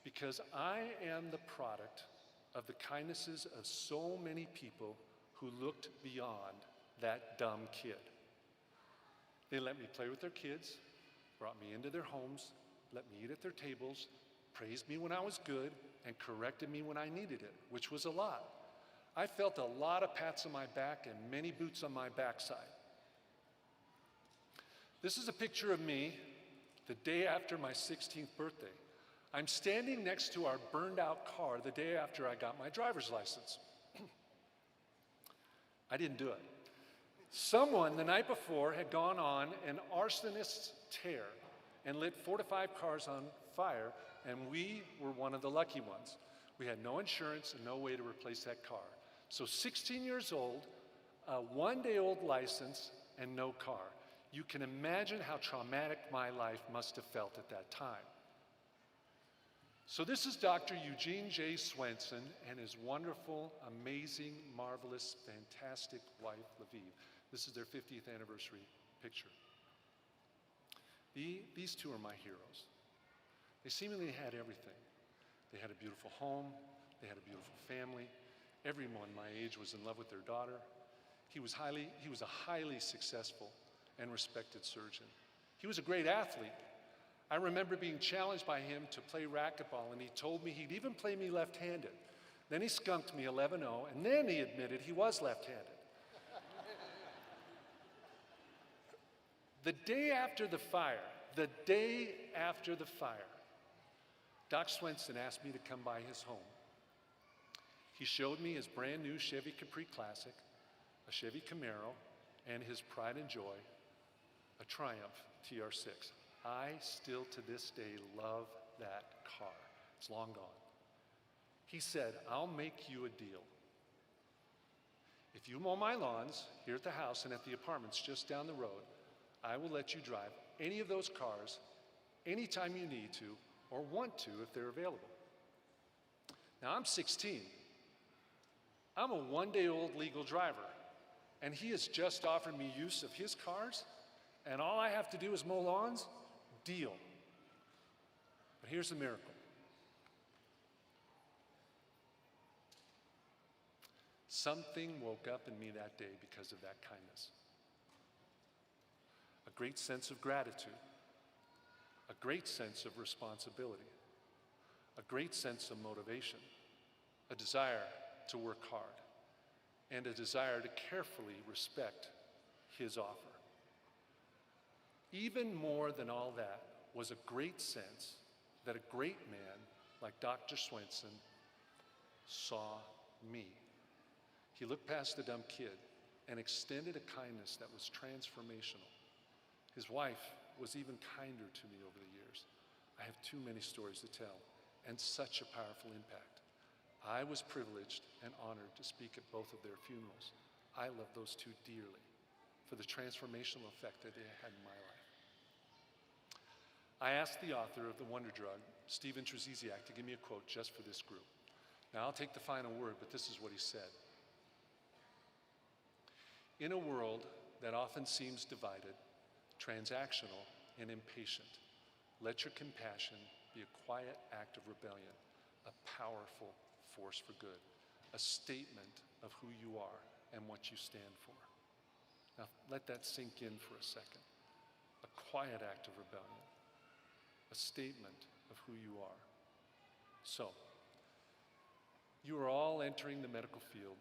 Because I am the product of the kindnesses of so many people who looked beyond that dumb kid. They let me play with their kids, brought me into their homes, let me eat at their tables, praised me when I was good, and corrected me when I needed it, which was a lot. I felt a lot of pats on my back and many boots on my backside. This is a picture of me the day after my 16th birthday. I'm standing next to our burned out car the day after I got my driver's license. I didn't do it. Someone the night before had gone on an arsonist's tear and lit 4 to 5 cars on fire, and we were one of the lucky ones. We had no insurance and no way to replace that car. So 16 years old, a 1-day-old license, and no car. You can imagine how traumatic my life must have felt at that time. So this is Dr. Eugene J. Swenson and his wonderful, amazing, marvelous, fantastic wife, Lviv. This is their 50th anniversary picture. These two are my heroes. They seemingly had everything. They had a beautiful home, they had a beautiful family. Everyone my age was in love with their daughter. He was a highly successful and respected surgeon. He was a great athlete. I remember being challenged by him to play racquetball, and he told me he'd even play me left-handed. Then he skunked me 11-0, and then he admitted he was left-handed. The day after the fire, Doc Swenson asked me to come by his home. He showed me his brand new Chevy Capri Classic, a Chevy Camaro, and his pride and joy, a Triumph TR6. I still to this day love that car. It's long gone. He said, I'll make you a deal. If you mow my lawns here at the house and at the apartments just down the road, I will let you drive any of those cars anytime you need to or want to if they're available. Now I'm 16. I'm a one-day-old legal driver, and he has just offered me use of his cars, and all I have to do is mow lawns? Deal. But here's the miracle. Something woke up in me that day because of that kindness. A great sense of gratitude, a great sense of responsibility, a great sense of motivation, a desire to work hard, and a desire to carefully respect his offer. Even more than all that was a great sense that a great man like Dr. Swenson saw me. He looked past the dumb kid and extended a kindness that was transformational. His wife was even kinder to me over the years. I have too many stories to tell, and such a powerful impact. I was privileged and honored to speak at both of their funerals. I love those two dearly for the transformational effect that they had in my life. I asked the author of The Wonder Drug, Stephen Trzeciak, to give me a quote just for this group. Now I'll take the final word, but this is what he said. In a world that often seems divided, transactional, and impatient, let your compassion be a quiet act of rebellion, a powerful force for good, a statement of who you are and what you stand for. Now let that sink in for a second. A quiet act of rebellion, a statement of who you are. So, you are all entering the medical field,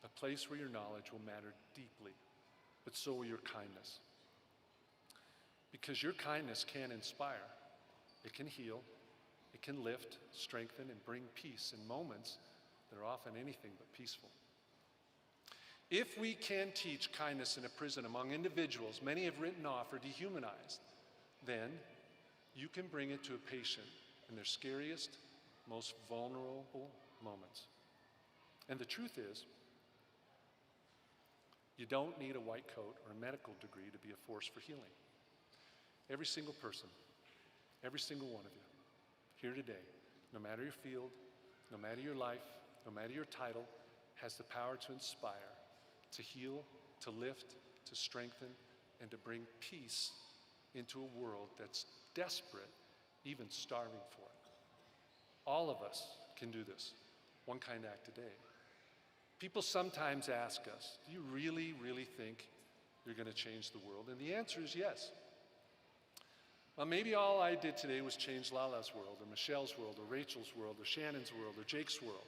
a place where your knowledge will matter deeply, but so will your kindness. Because your kindness can inspire, it can heal, it can lift, strengthen, and bring peace in moments that are often anything but peaceful. If we can teach kindness in a prison among individuals many have written off or dehumanized, then you can bring it to a patient in their scariest, most vulnerable moments. And the truth is, you don't need a white coat or a medical degree to be a force for healing. Every single person, every single one of you, here today, no matter your field, no matter your life, no matter your title, has the power to inspire, to heal, to lift, to strengthen, and to bring peace into a world that's desperate, even starving for it. All of us can do this, one kind act a day. People sometimes ask us, do you really, really think you're going to change the world? And the answer is yes. Well, maybe all I did today was change Lala's world, or Michelle's world, or Rachel's world, or Shannon's world, or Jake's world.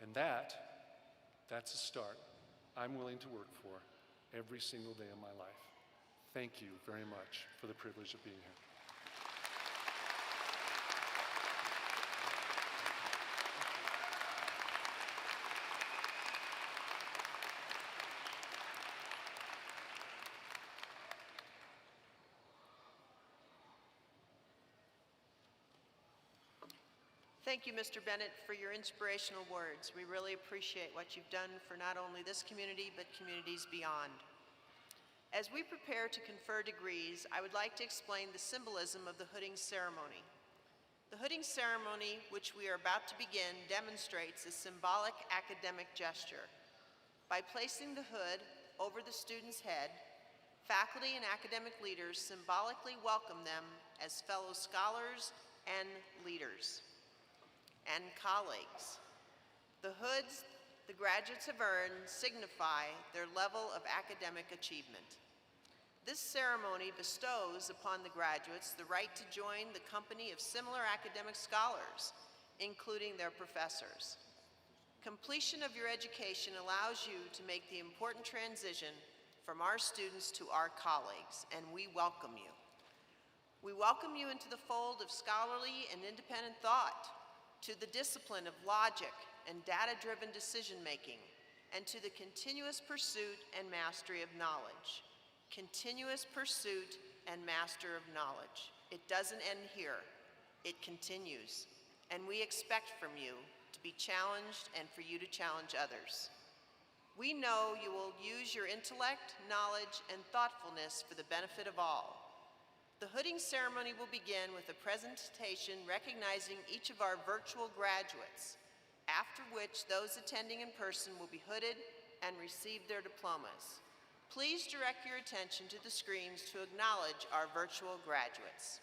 And that's a start I'm willing to work for every single day of my life. Thank you very much for the privilege of being here. Thank you, Mr. Bennett, for your inspirational words. We really appreciate what you've done for not only this community, but communities beyond. As we prepare to confer degrees, I would like to explain the symbolism of the hooding ceremony. The hooding ceremony, which we are about to begin, demonstrates a symbolic academic gesture. By placing the hood over the student's head, faculty and academic leaders symbolically welcome them as fellow scholars and leaders and colleagues. The hoods the graduates have earned signify their level of academic achievement. This ceremony bestows upon the graduates the right to join the company of similar academic scholars, including their professors. Completion of your education allows you to make the important transition from our students to our colleagues, and we welcome you. We welcome you into the fold of scholarly and independent thought, to the discipline of logic and data-driven decision-making, and to the continuous pursuit and mastery of knowledge. Continuous pursuit and master of knowledge. It doesn't end here, it continues. And we expect from you to be challenged and for you to challenge others. We know you will use your intellect, knowledge, and thoughtfulness for the benefit of all. The hooding ceremony will begin with a presentation recognizing each of our virtual graduates, after which those attending in person will be hooded and receive their diplomas. Please direct your attention to the screens to acknowledge our virtual graduates.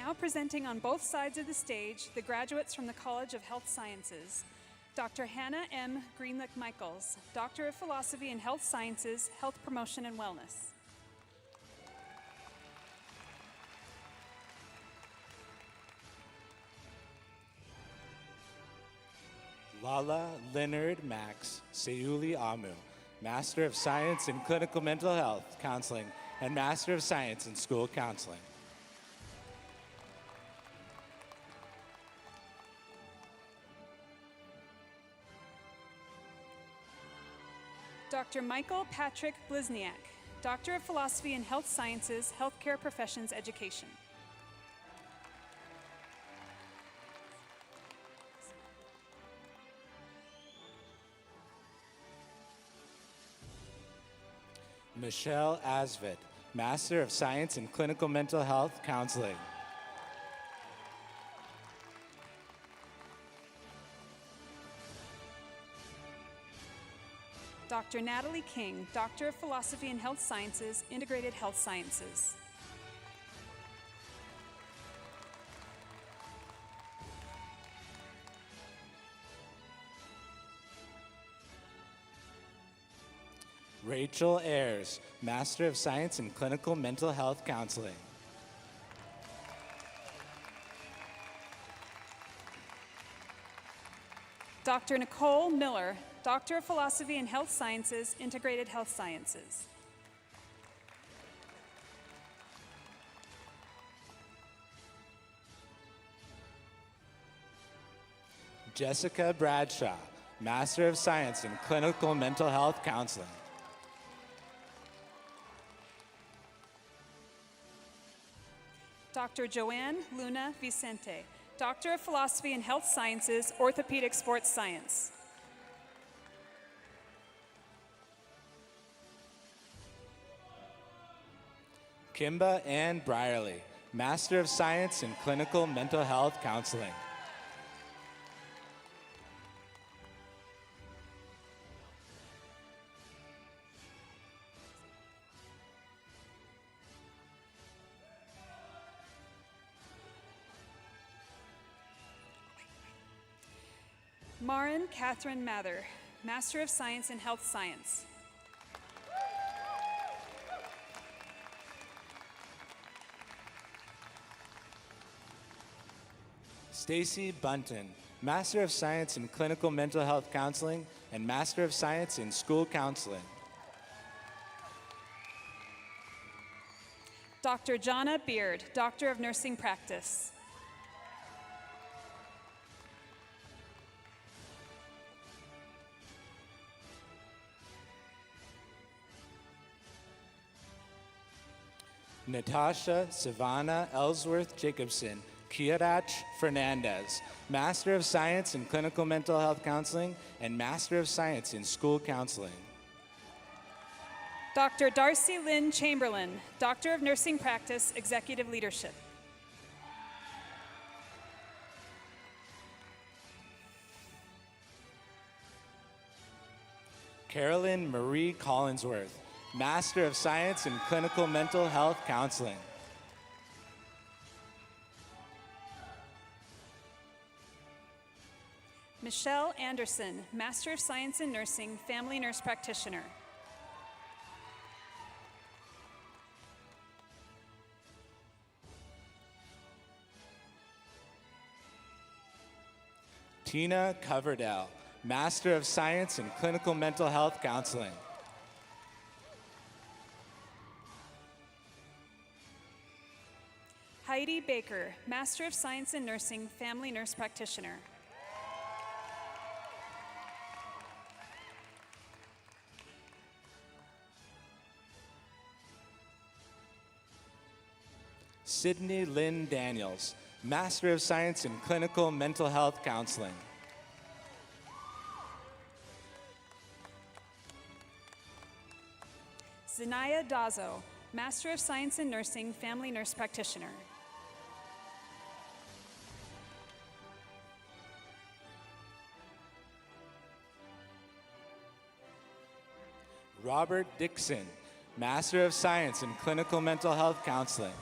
Now presenting on both sides of the stage, the graduates from the College of Health Sciences. Dr. Hannah M. Greenlick-Michaels, Doctor of Philosophy in Health Sciences, Health Promotion and Wellness. Lala Leonard Max Seuli Amu, Master of Science in Clinical Mental Health Counseling and Master of Science in School Counseling. Dr. Michael Patrick Blizniak, Doctor of Philosophy in Health Sciences, Healthcare Professions Education. Michelle Asvet, Master of Science in Clinical Mental Health Counseling. Dr. Natalie King, Doctor of Philosophy in Health Sciences, Integrated Health Sciences. Rachel Ayers, Master of Science in Clinical Mental Health Counseling. Dr. Nicole Miller, Doctor of Philosophy in Health Sciences, Integrated Health Sciences. Jessica Bradshaw, Master of Science in Clinical Mental Health Counseling. Dr. Joanne Luna Vicente, Doctor of Philosophy in Health Sciences, Orthopedic Sports Science. Kimba Ann Brierly, Master of Science in Clinical Mental Health Counseling. Marin Catherine Mather, Master of Science in Health Science. Stacy Bunton, Master of Science in Clinical Mental Health Counseling and Master of Science in School Counseling. Dr. Jonna Beard, Doctor of Nursing Practice. Natasha Savannah Ellsworth Jacobson, Kiarach Fernandez, Master of Science in Clinical Mental Health Counseling and Master of Science in School Counseling. Dr. Darcy Lynn Chamberlain, Doctor of Nursing Practice, Executive Leadership. Carolyn Marie Collinsworth, Master of Science in Clinical Mental Health Counseling. Michelle Anderson, Master of Science in Nursing, Family Nurse Practitioner. Tina Coverdell, Master of Science in Clinical Mental Health Counseling. Heidi Baker, Master of Science in Nursing, Family Nurse Practitioner. Sydney Lynn Daniels, Master of Science in Clinical Mental Health Counseling. Zanaya Dazo, Master of Science in Nursing, Family Nurse Practitioner. Robert Dixon, Master of Science in Clinical Mental Health Counseling.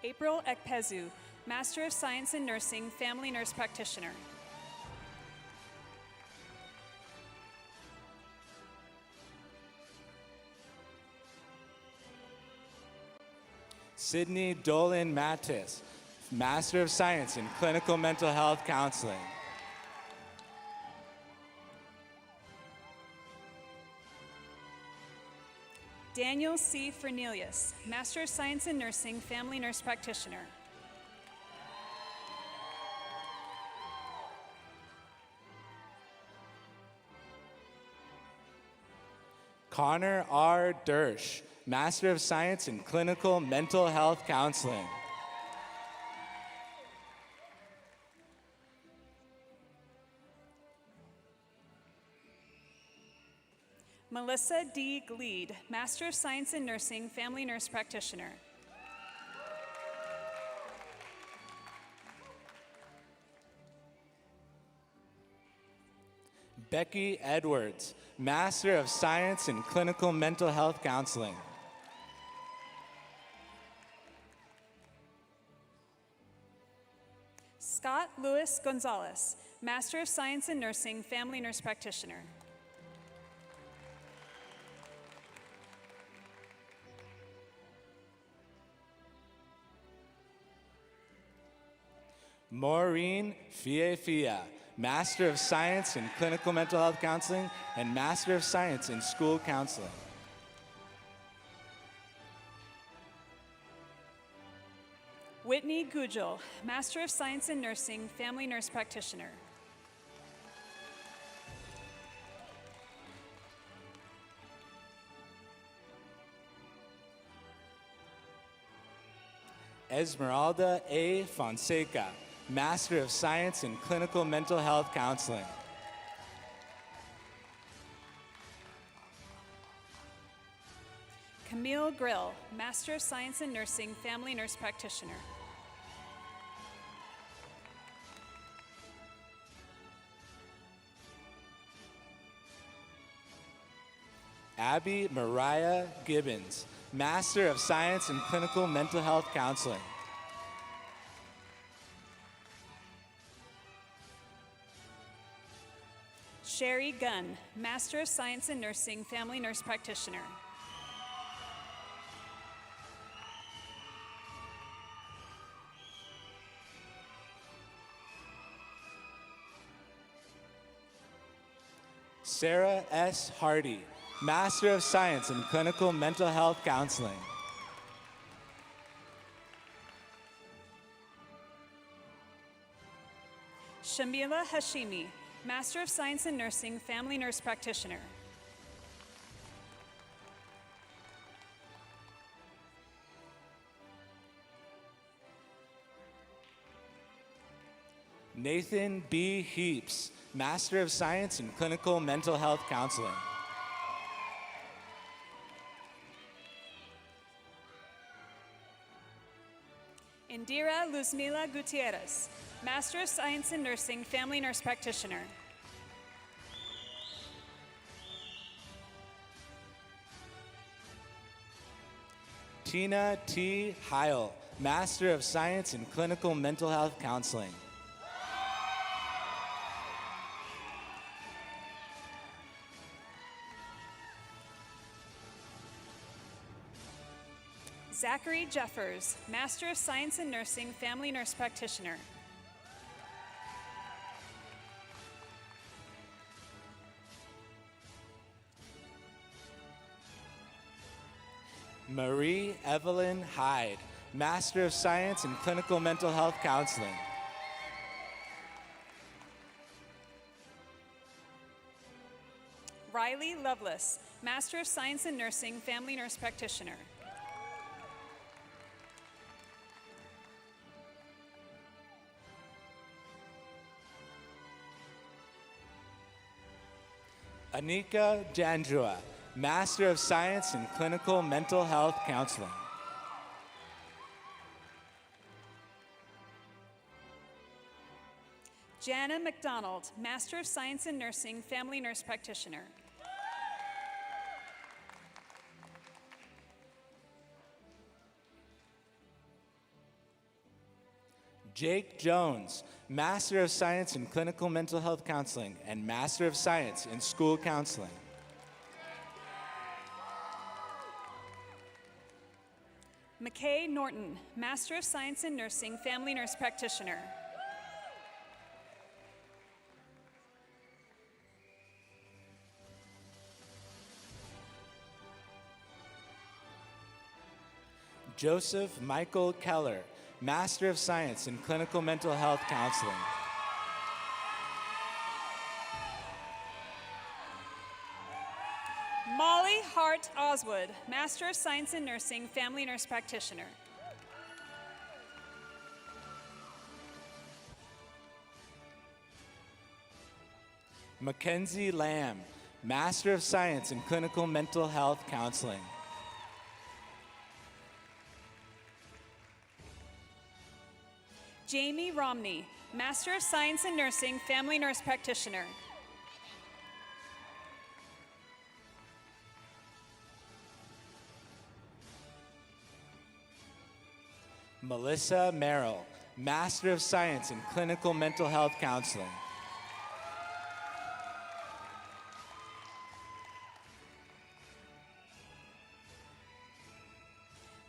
April Ekpezu, Master of Science in Nursing, Family Nurse Practitioner. Sydney Dolan Mattis, Master of Science in Clinical Mental Health Counseling. Daniel C. Fernelius, Master of Science in Nursing, Family Nurse Practitioner. Connor R. Dersh, Master of Science in Clinical Mental Health Counseling. Melissa D. Gleed, Master of Science in Nursing, Family Nurse Practitioner. Becky Edwards, Master of Science in Clinical Mental Health Counseling. Scott Lewis Gonzalez, Master of Science in Nursing, Family Nurse Practitioner. Maureen Fiefia, Master of Science in Clinical Mental Health Counseling and Master of Science in School Counseling. Whitney Gujel, Master of Science in Nursing, Family Nurse Practitioner. Esmeralda A. Fonseca, Master of Science in Clinical Mental Health Counseling. Camille Grill, Master of Science in Nursing, Family Nurse Practitioner. Abby Mariah Gibbons, Master of Science in Clinical Mental Health Counseling. Sherry Gunn, Master of Science in Nursing, Family Nurse Practitioner. Sarah S. Hardy, Master of Science in Clinical Mental Health Counseling. Shamila Hashimi, Master of Science in Nursing, Family Nurse Practitioner. Nathan B. Heaps, Master of Science in Clinical Mental Health Counseling. Indira Luzmila Gutierrez, Master of Science in Nursing, Family Nurse Practitioner. Tina T. Heil, Master of Science in Clinical Mental Health Counseling. Zachary Jeffers, Master of Science in Nursing, Family Nurse Practitioner. Marie Evelyn Hyde, Master of Science in Clinical Mental Health Counseling. Riley Lovelace, Master of Science in Nursing, Family Nurse Practitioner. Anika Jandrua, Master of Science in Clinical Mental Health Counseling. Jana McDonald, Master of Science in Nursing, Family Nurse Practitioner. Jake Jones, Master of Science in Clinical Mental Health Counseling and Master of Science in School Counseling. McKay Norton, Master of Science in Nursing, Family Nurse Practitioner. Joseph Michael Keller, Master of Science in Clinical Mental Health Counseling. Molly Hart Oswood, Master of Science in Nursing, Family Nurse Practitioner. Mackenzie Lamb, Master of Science in Clinical Mental Health Counseling. Jamie Romney, Master of Science in Nursing, Family Nurse Practitioner. Melissa Merrill, Master of Science in Clinical Mental Health Counseling.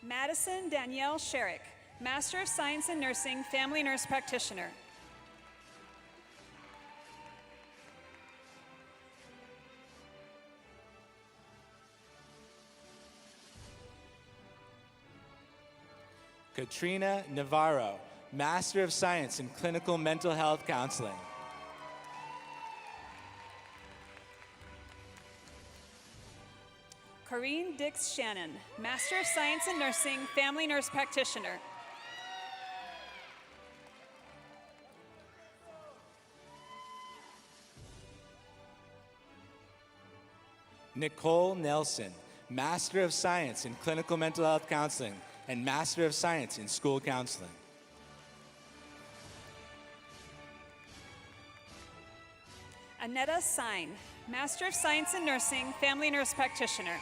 Madison Danielle Sherrick, Master of Science in Nursing, Family Nurse Practitioner. Katrina Navarro, Master of Science in Clinical Mental Health Counseling. Corrine Dix Shannon, Master of Science in Nursing, Family Nurse Practitioner. Nicole Nelson, Master of Science in Clinical Mental Health Counseling and Master of Science in School Counseling. Anetta Sine, Master of Science in Nursing, Family Nurse Practitioner.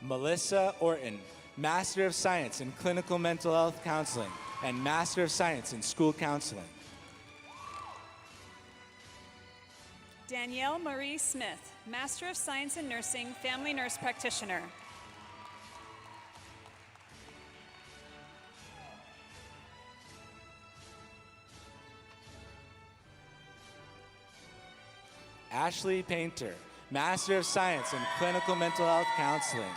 Melissa Orton, Master of Science in Clinical Mental Health Counseling and Master of Science in School Counseling. Danielle Marie Smith, Master of Science in Nursing, Family Nurse Practitioner. Ashley Painter, Master of Science in Clinical Mental Health Counseling.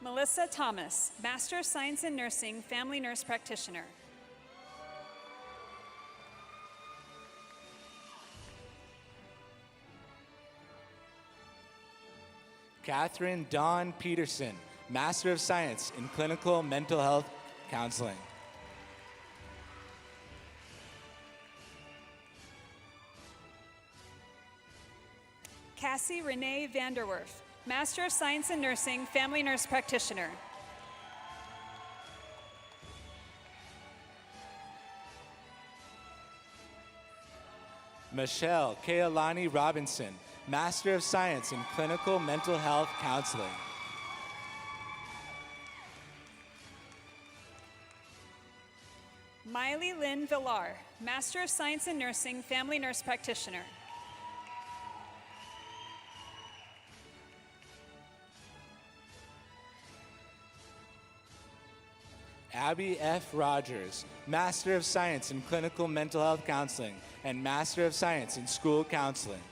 Melissa Thomas, Master of Science in Nursing, Family Nurse Practitioner. Catherine Dawn Peterson, Master of Science in Clinical Mental Health Counseling. Cassie Renee Vanderwerf, Master of Science in Nursing, Family Nurse Practitioner. Michelle Kealani Robinson, Master of Science in Clinical Mental Health Counseling. Miley Lynn Villar, Master of Science in Nursing, Family Nurse Practitioner. Abby F. Rogers, Master of Science in Clinical Mental Health Counseling and Master of Science in School Counseling.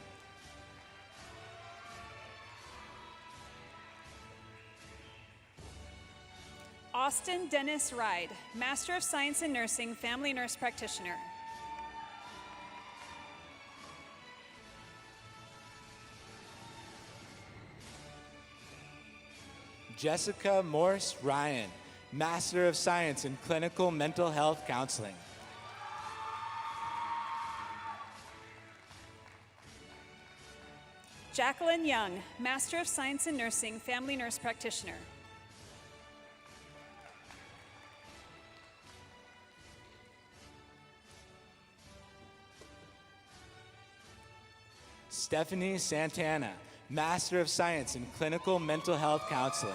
Austin Dennis Ride, Master of Science in Nursing, Family Nurse Practitioner. Jessica Morse Ryan, Master of Science in Clinical Mental Health Counseling. Jacqueline Young, Master of Science in Nursing, Family Nurse Practitioner. Stephanie Santana, Master of Science in Clinical Mental Health Counseling.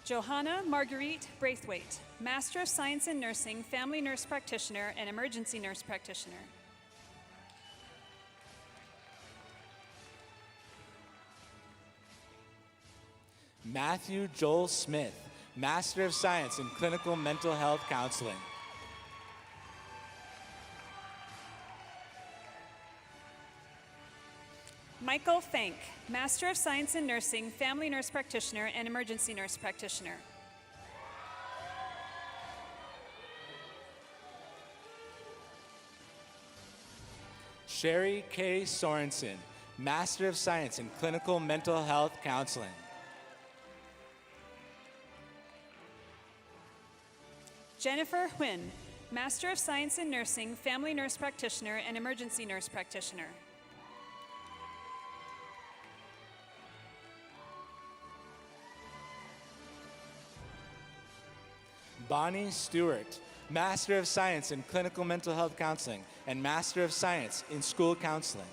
Johanna Marguerite Braithwaite, Master of Science in Nursing, Family Nurse Practitioner, and Emergency Nurse Practitioner. Matthew Joel Smith, Master of Science in Clinical Mental Health Counseling. Michael Fank, Master of Science in Nursing, Family Nurse Practitioner, and Emergency Nurse Practitioner. Sherry K. Sorensen, Master of Science in Clinical Mental Health Counseling. Jennifer Huynh, Master of Science in Nursing, Family Nurse Practitioner, and Emergency Nurse Practitioner. Bonnie Stewart, Master of Science in Clinical Mental Health Counseling and Master of Science in School Counseling.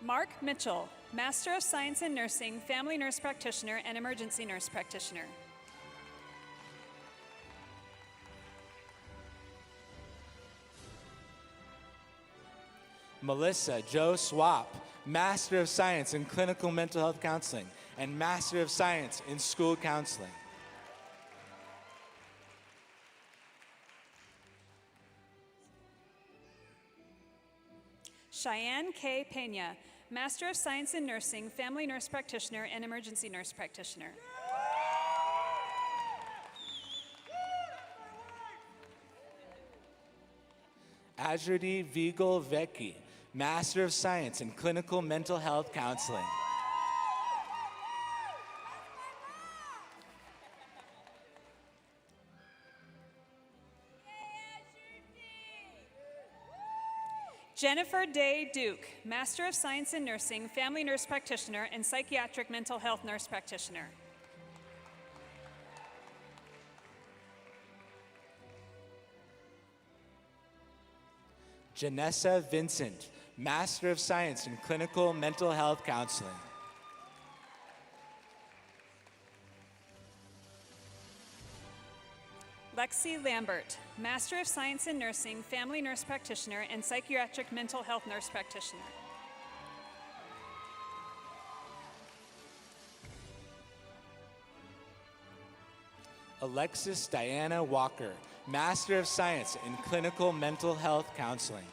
Mark Mitchell, Master of Science in Nursing, Family Nurse Practitioner, and Emergency Nurse Practitioner. Melissa Jo Swap, Master of Science in Clinical Mental Health Counseling and Master of Science in School Counseling. Cheyenne K. Pena, Master of Science in Nursing, Family Nurse Practitioner, and Emergency Nurse Practitioner. Ajrudi Vigil Vecchi, Master of Science in Clinical Mental Health Counseling. Jennifer Day Duke, Master of Science in Nursing, Family Nurse Practitioner, and Psychiatric Mental Health Nurse Practitioner. Janessa Vincent, Master of Science in Clinical Mental Health Counseling. Lexi Lambert, Master of Science in Nursing, Family Nurse Practitioner, and Psychiatric Mental Health Nurse Practitioner. Alexis Diana Walker, Master of Science in Clinical Mental Health Counseling.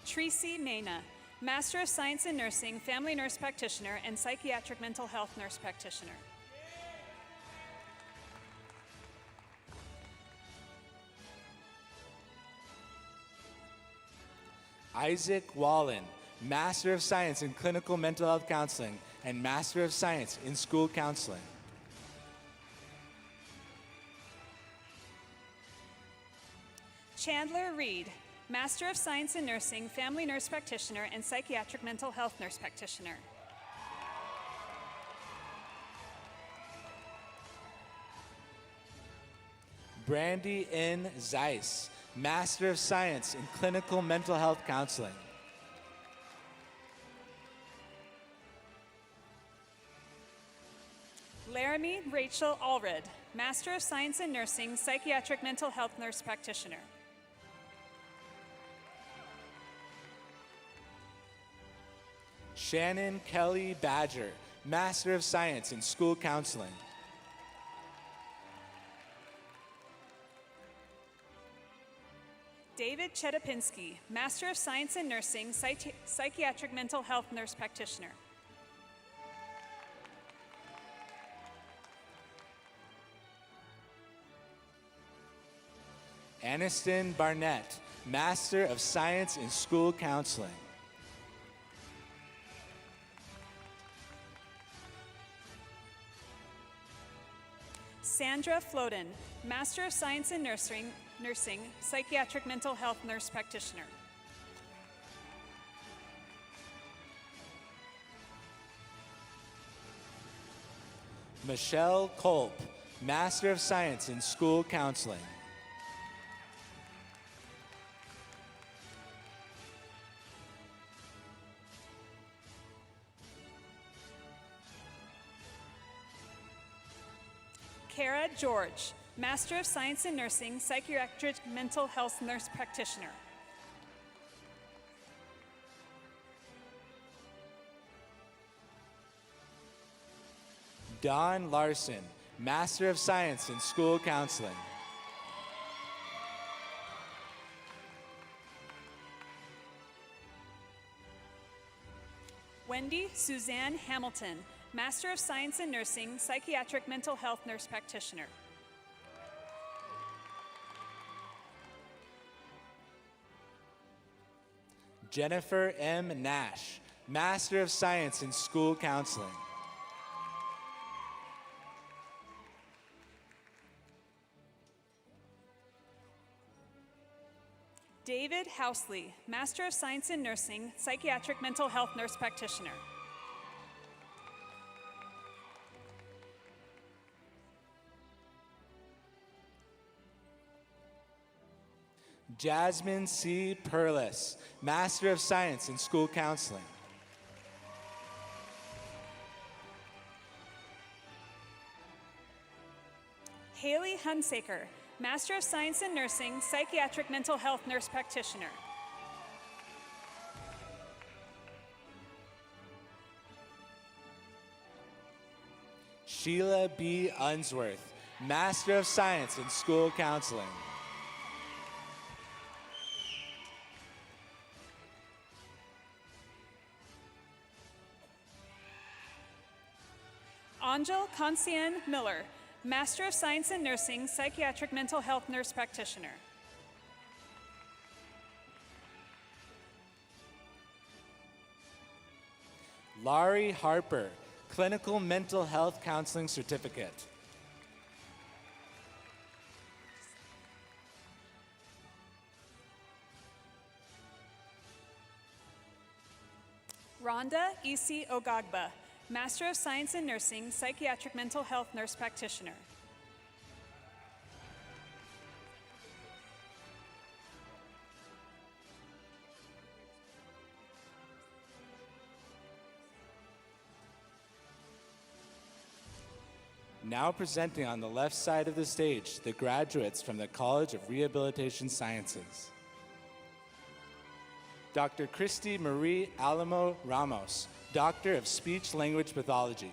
Tracy Mena, Master of Science in Nursing, Family Nurse Practitioner, and Psychiatric Mental Health Nurse Practitioner. Isaac Wallen, Master of Science in Clinical Mental Health Counseling and Master of Science in School Counseling. Chandler Reed, Master of Science in Nursing, Family Nurse Practitioner, and Psychiatric Mental Health Nurse Practitioner. Brandy N. Zeiss, Master of Science in Clinical Mental Health Counseling. Laramie Rachel Allred, Master of Science in Nursing, Psychiatric Mental Health Nurse Practitioner. Shannon Kelly Badger, Master of Science in School Counseling. David Chetapinski, Master of Science in Nursing, Psychiatric Mental Health Nurse Practitioner. Aniston Barnett, Master of Science in School Counseling. Sandra Floden, Master of Science in Nursing, Psychiatric Mental Health Nurse Practitioner. Michelle Kolb, Master of Science in School Counseling. Kara George, Master of Science in Nursing, Psychiatric Mental Health Nurse Practitioner. Dawn Larson, Master of Science in School Counseling. Wendy Suzanne Hamilton, Master of Science in Nursing, Psychiatric Mental Health Nurse Practitioner. Jennifer M. Nash, Master of Science in School Counseling. David Housley, Master of Science in Nursing, Psychiatric Mental Health Nurse Practitioner. Jasmine C. Perlis, Master of Science in School Counseling. Haley Hunsaker, Master of Science in Nursing, Psychiatric Mental Health Nurse Practitioner. Sheila B. Unsworth, Master of Science in School Counseling. Angel Conscian Miller, Master of Science in Nursing, Psychiatric Mental Health Nurse Practitioner. Laurie Harper, Clinical Mental Health Counseling Certificate. Rhonda Isi Ogagba, Master of Science in Nursing, Psychiatric Mental Health Nurse Practitioner. Now presenting on the left side of the stage, the graduates from the College of Rehabilitation Sciences. Dr. Christy Marie Alamo Ramos, Doctor of Speech Language Pathology.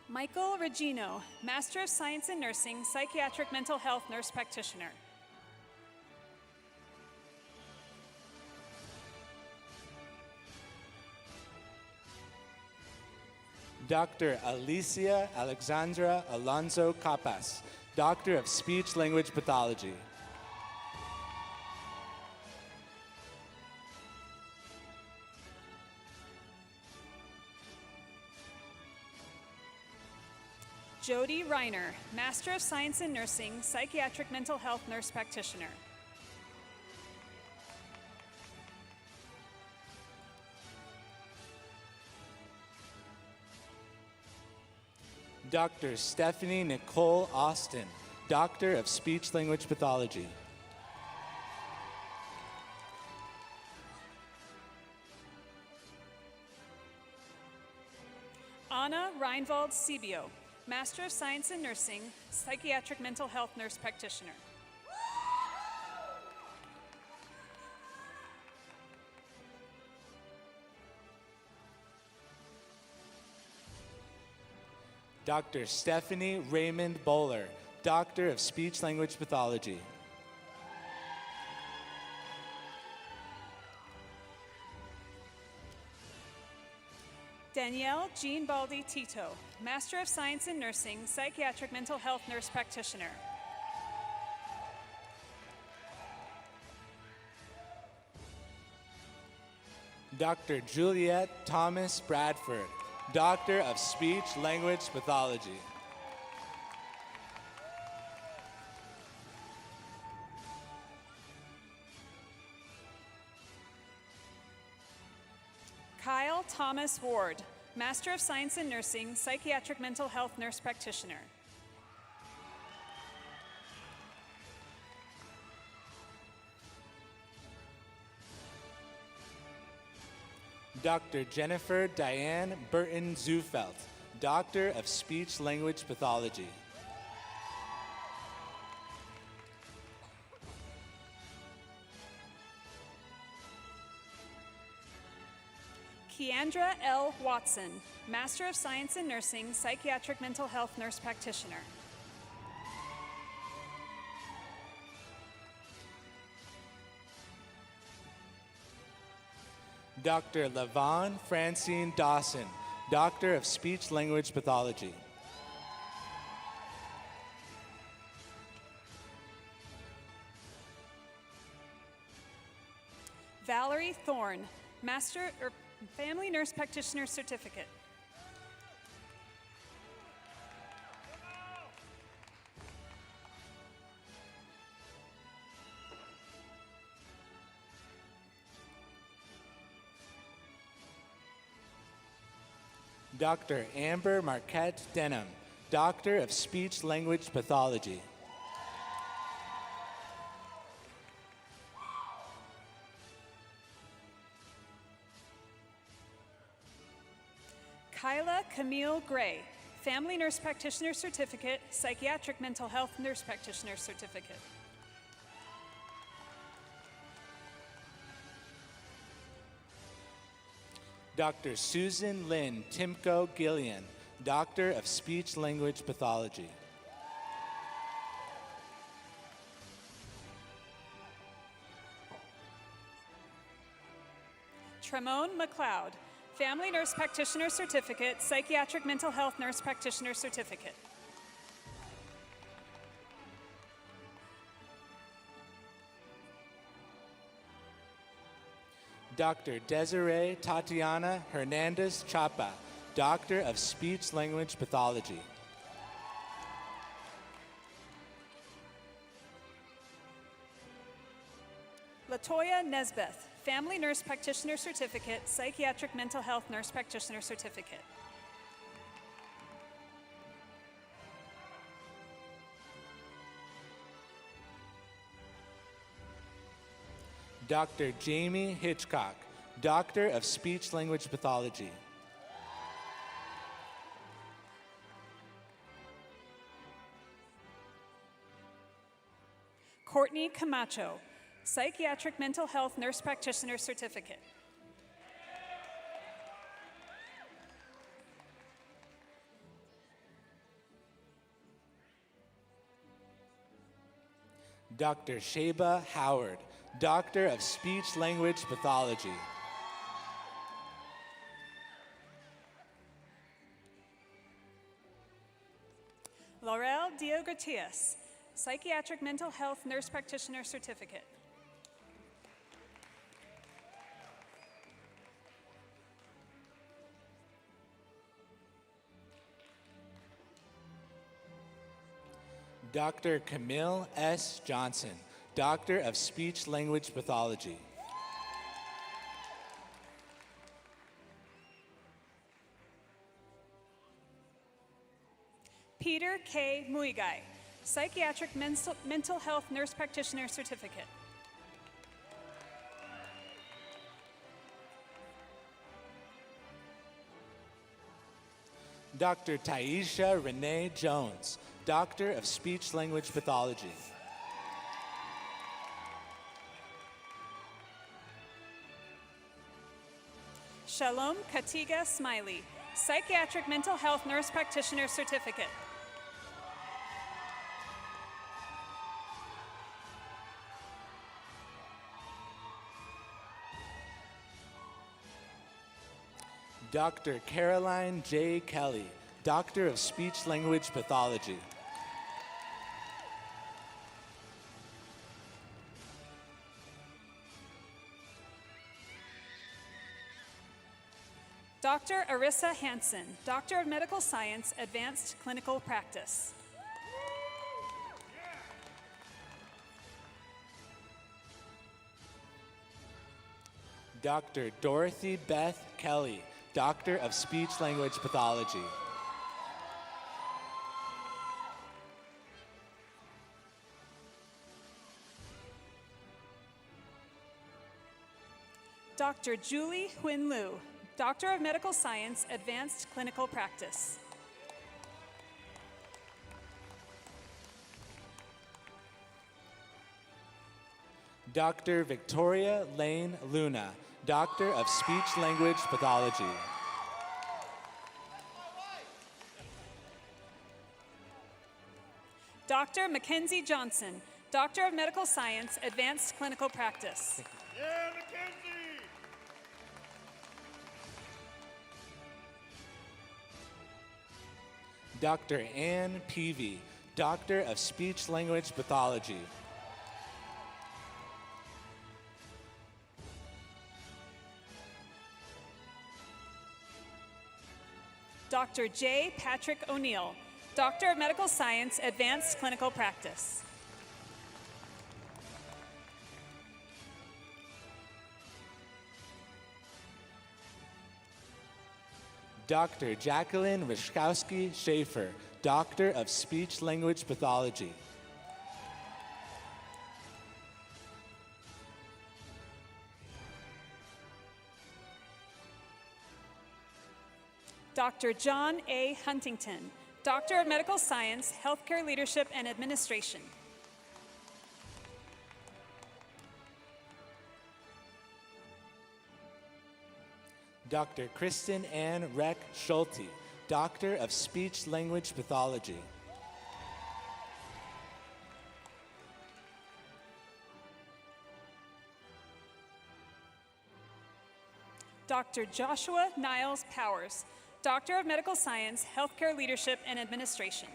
Michael Regino, Master of Science in Nursing, Psychiatric Mental Health Nurse Practitioner. Dr. Alicia Alexandra Alonso Capas, Doctor of Speech Language Pathology. Jody Reiner, Master of Science in Nursing, Psychiatric Mental Health Nurse Practitioner. Dr. Stephanie Nicole Austin, Doctor of Speech Language Pathology. Anna Reinwald Sebio, Master of Science in Nursing, Psychiatric Mental Health Nurse Practitioner. Dr. Stephanie Raymond Bowler, Doctor of Speech Language Pathology. Danielle Jean Baldi Tito, Master of Science in Nursing, Psychiatric Mental Health Nurse Practitioner. Dr. Juliet Thomas Bradford, Doctor of Speech Language Pathology. Thomas Ward, Master of Science in Nursing, Psychiatric Mental Health Nurse Practitioner. Dr. Jennifer Diane Burton Zufelt, Doctor of Speech Language Pathology. Keandra L. Watson, Master of Science in Nursing, Psychiatric Mental Health Nurse Practitioner. Dr. Lavon Francine Dawson, Doctor of Speech Language Pathology. Valerie Thorne, Family Nurse Practitioner Certificate. Dr. Amber Marquette Denham, Doctor of Speech Language Pathology. Kyla Camille Gray, Family Nurse Practitioner Certificate, Psychiatric Mental Health Nurse Practitioner Certificate. Dr. Susan Lynn Timko Gillian, Doctor of Speech Language Pathology. Tremone McLeod, Family Nurse Practitioner Certificate, Psychiatric Mental Health Nurse Practitioner Certificate. Dr. Desiree Tatiana Hernandez Chapa, Doctor of Speech Language Pathology. Latoya Nesbeth, Family Nurse Practitioner Certificate, Psychiatric Mental Health Nurse Practitioner Certificate. Dr. Jamie Hitchcock, Doctor of Speech Language Pathology. Courtney Camacho, Psychiatric Mental Health Nurse Practitioner Certificate. Dr. Sheba Howard, Doctor of Speech Language Pathology. Laurel Diogratias, Psychiatric Mental Health Nurse Practitioner Certificate. Dr. Camille S. Johnson, Doctor of Speech Language Pathology. Peter K. Muigai, Psychiatric Mental Health Nurse Practitioner Certificate. Dr. Taisha Renee Jones, Doctor of Speech Language Pathology. Shalom Katiga Smiley, Psychiatric Mental Health Nurse Practitioner Certificate. Dr. Caroline J. Kelly, Doctor of Speech Language Pathology. Dr. Arissa Hansen, Doctor of Medical Science, Advanced Clinical Practice. Dr. Dorothy Beth Kelly, Doctor of Speech-Language Pathology. Dr. Julie Huyn Liu, Doctor of Medical Science, Advanced Clinical Practice. Dr. Victoria Lane Luna, Doctor of Speech-Language Pathology. Dr. Mackenzie Johnson, Doctor of Medical Science, Advanced Clinical Practice. Yeah, Mackenzie! Dr. Ann Peavy, Doctor of Speech-Language Pathology. Dr. J. Patrick O'Neill, Doctor of Medical Science, Advanced Clinical Practice. Dr. Jacqueline Ryszkowski Schaefer, Doctor of Speech-Language Pathology. Dr. John A. Huntington, Doctor of Medical Science, Healthcare Leadership and Administration. Dr. Kristen Ann Reck Schulte, Doctor of Speech-Language Pathology. Dr. Joshua Niles Powers, Doctor of Medical Science, Healthcare Leadership and Administration.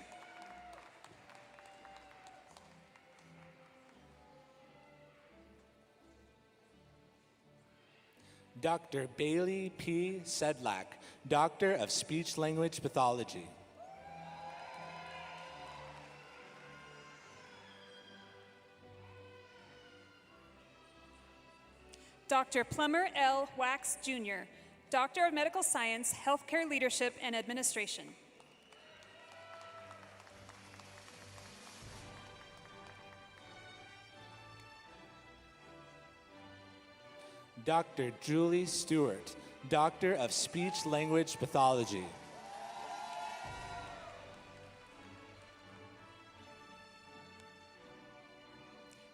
Dr. Bailey P. Sedlak, Doctor of Speech-Language Pathology. Dr. Plummer L. Wax, Jr., Doctor of Medical Science, Healthcare Leadership and Administration. Dr. Julie Stewart, Doctor of Speech-Language Pathology.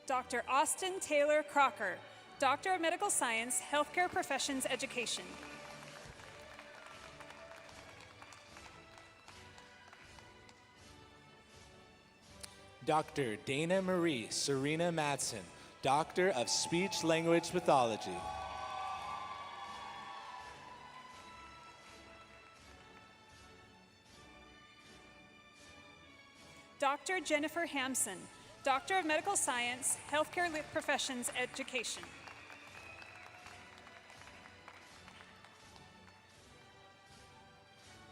Dr. Austin Taylor Crocker, Doctor of Medical Science, Healthcare Professions Education. Dr. Dana Marie Serena Madsen, Doctor of Speech-Language Pathology. Dr. Jennifer Hampson, Doctor of Medical Science, Healthcare Professions Education.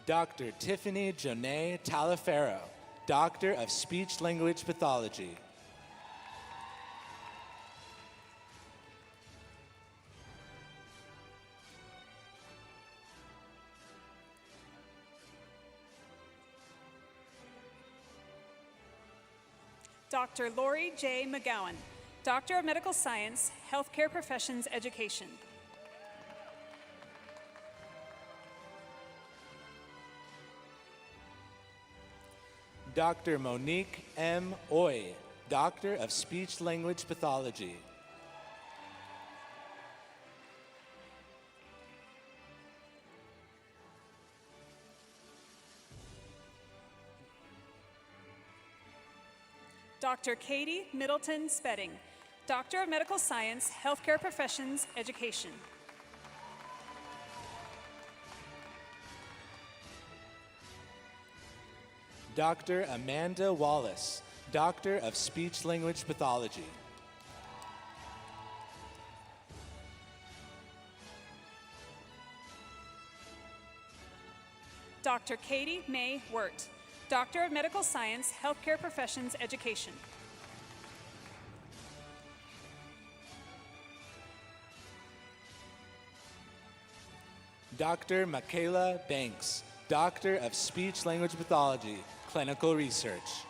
Dr. Tiffany Jonae Talaferro, Doctor of Speech-Language Pathology. Dr. Lori J. McGowan, Doctor of Medical Science, Healthcare Professions Education. Dr. Monique M. Oy, Doctor of Speech-Language Pathology. Dr. Katie Middleton Spedding, Doctor of Medical Science, Healthcare Professions Education. Dr. Amanda Wallace, Doctor of Speech-Language Pathology. Dr. Katie May Wirt, Doctor of Medical Science, Healthcare Professions Education. Dr. Michaela Banks, Doctor of Speech Language Pathology, Clinical Research.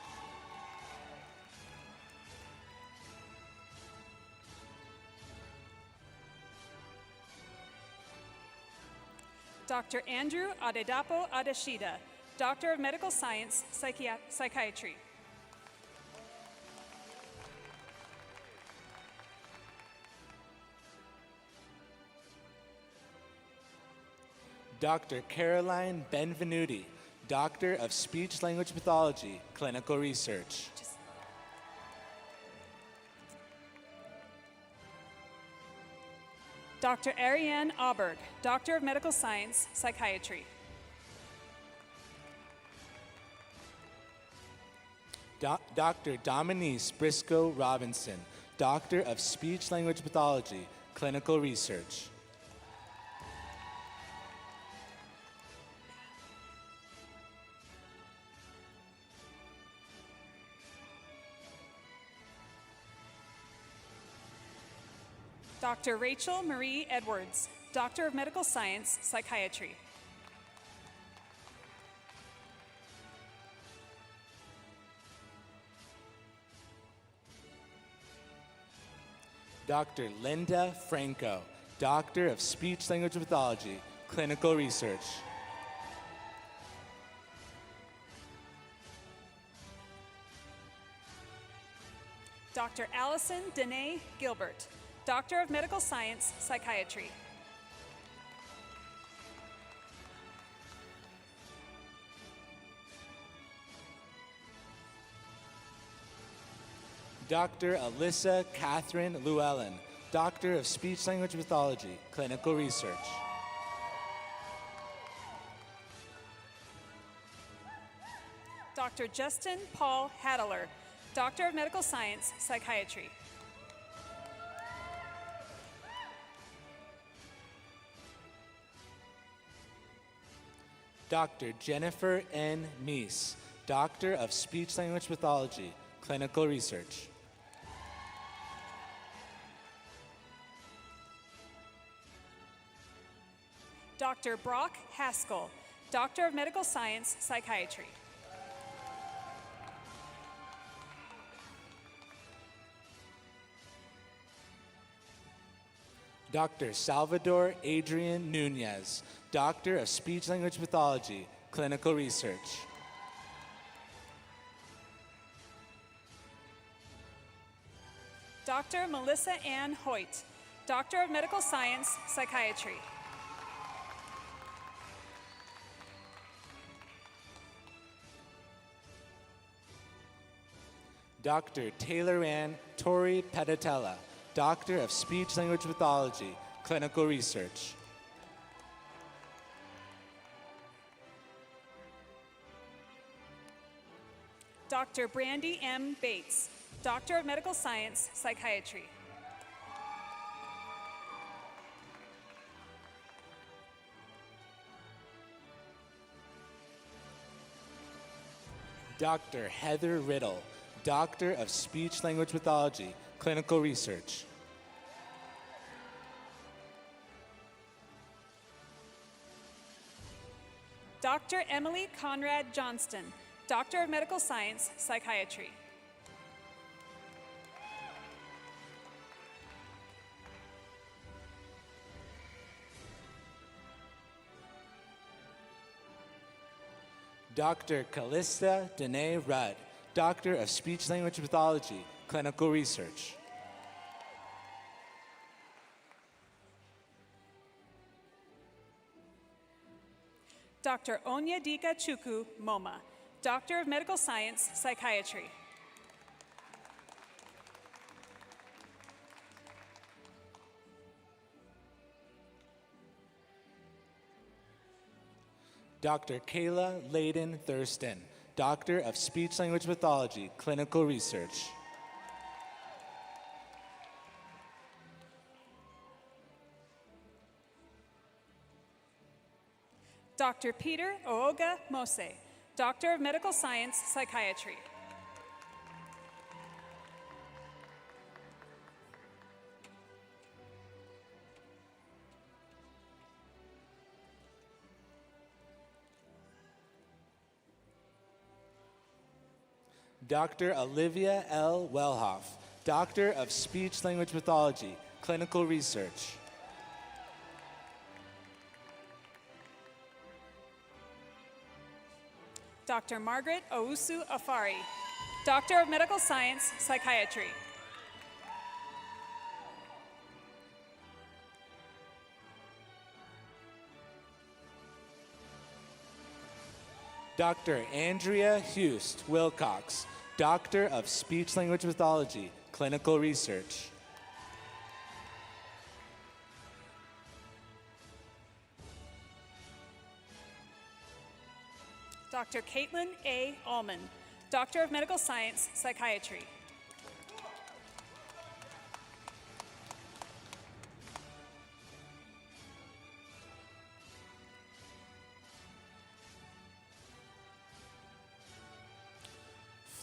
Dr. Andrew Adedapo Adeshida, Doctor of Medical Science, Psychiatry. Dr. Caroline Benvenuti, Doctor of Speech Language Pathology, Clinical Research. Dr. Ariane Auberg, Doctor of Medical Science, Psychiatry. Dr. Dominique Briscoe Robinson, Doctor of Speech Language Pathology, Clinical Research. Dr. Rachel Marie Edwards, Doctor of Medical Science, Psychiatry. Dr. Linda Franco, Doctor of Speech Language Pathology, Clinical Research. Dr. Allison Danae Gilbert, Doctor of Medical Science, Psychiatry. Dr. Alyssa Catherine Llewellyn, Doctor of Speech Language Pathology, Clinical Research. Dr. Justin Paul Hadler, Doctor of Medical Science, Psychiatry. Dr. Jennifer N. Meese, Doctor of Speech Language Pathology, Clinical Research. Dr. Brock Haskell, Doctor of Medical Science, Psychiatry. Dr. Salvador Adrian Nunez, Doctor of Speech Language Pathology, Clinical Research. Dr. Melissa Ann Hoyt, Doctor of Medical Science, Psychiatry. Dr. Taylor Ann Tori Peditella, Doctor of Speech Language Pathology, Clinical Research. Dr. Brandy M. Bates, Doctor of Medical Science, Psychiatry. Dr. Heather Riddle, Doctor of Speech Language Pathology, Clinical Research. Dr. Emily Conrad Johnston, Doctor of Medical Science, Psychiatry. Dr. Callista Danae Rudd, Doctor of Speech Language Pathology, Clinical Research. Dr. Onyedika Chukwu Moma, Doctor of Medical Science, Psychiatry. Dr. Kayla Layden Thurston, Doctor of Speech Language Pathology, Clinical Research. Dr. Peter Ooga Mose, Doctor of Medical Science, Psychiatry. Dr. Olivia L. Wellhoff, Doctor of Speech Language Pathology, Clinical Research. Dr. Margaret Ousu Afari, Doctor of Medical Science, Psychiatry. Dr. Andrea Hust Wilcox, Doctor of Speech Language Pathology, Clinical Research. Dr. Caitlin A. Allman, Doctor of Medical Science, Psychiatry.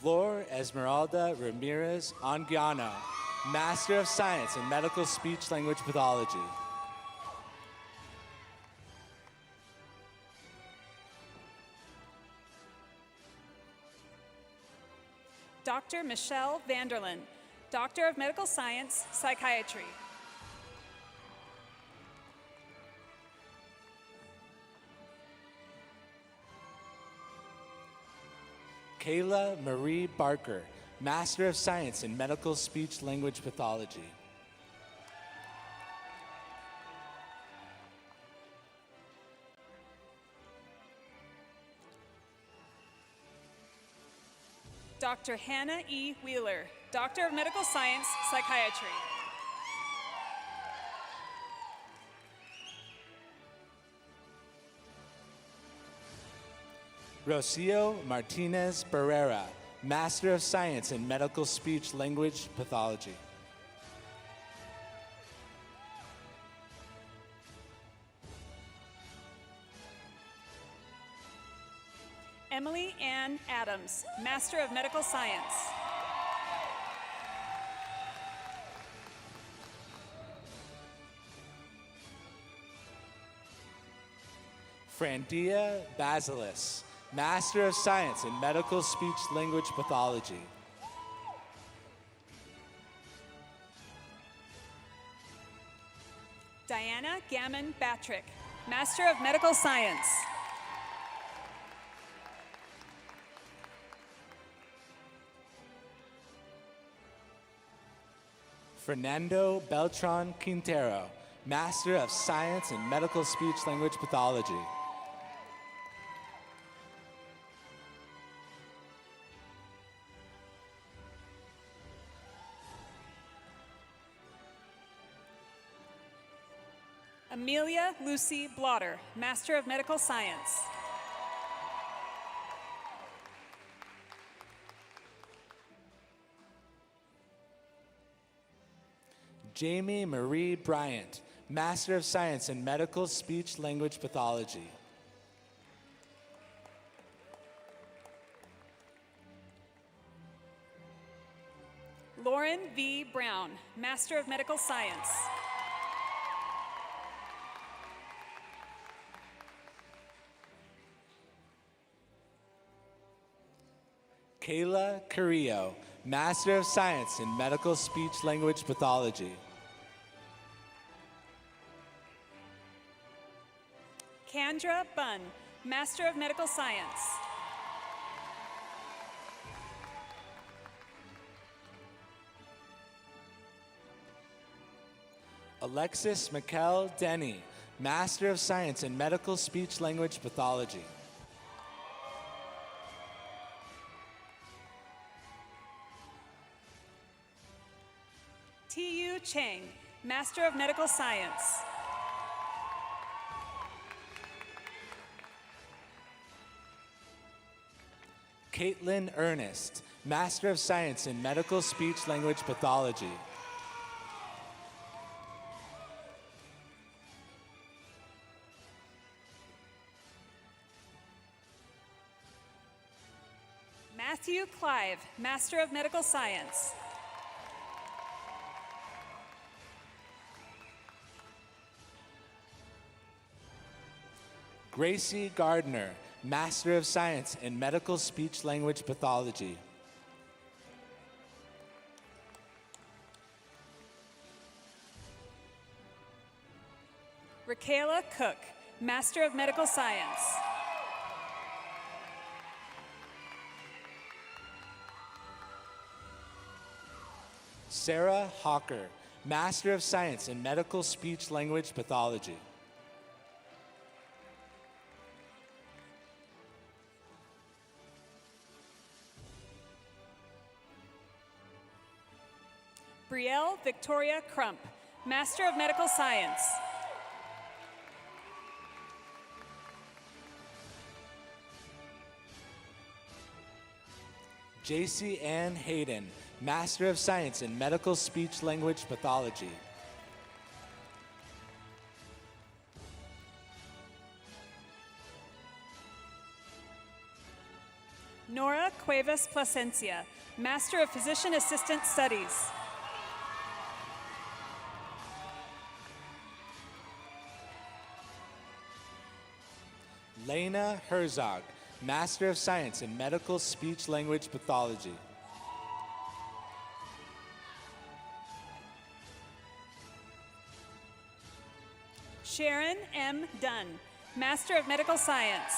Flor Esmeralda Ramirez Anguiano, Master of Science in Medical Speech Language Pathology. Dr. Michelle Vanderlyn, Doctor of Medical Science, Psychiatry. Kayla Marie Barker, Master of Science in Medical Speech Language Pathology. Dr. Hannah E. Wheeler, Doctor of Medical Science, Psychiatry. Rocio Martinez Barrera, Master of Science in Medical Speech Language Pathology. Emily Ann Adams, Master of Medical Science. Frandia Basilis, Master of Science in Medical Speech Language Pathology. Diana Gammon Batrick, Master of Medical Science. Fernando Beltran Quintero, Master of Science in Medical Speech Language Pathology. Amelia Lucy Blotter, Master of Medical Science. Jamie Marie Bryant, Master of Science in Medical Speech Language Pathology. Lauren V. Brown, Master of Medical Science. Kayla Carrillo, Master of Science in Medical Speech Language Pathology. Kendra Bunn, Master of Medical Science. Alexis Mikkel Denny, Master of Science in Medical Speech Language Pathology. T.U. Chang, Master of Medical Science. Caitlin Ernest, Master of Science in Medical Speech Language Pathology. Matthew Clive, Master of Medical Science. Gracie Gardner, Master of Science in Medical Speech Language Pathology. Raquela Cook, Master of Medical Science. Sarah Hawker, Master of Science in Medical Speech Language Pathology. Brielle Victoria Crump, Master of Medical Science. JC Ann Hayden, Master of Science in Medical Speech Language Pathology. Nora Cuevas Plasencia, Master of Physician Assistant Studies. Lena Herzog, Master of Science in Medical Speech Language Pathology. Sharon M. Dunn, Master of Medical Science.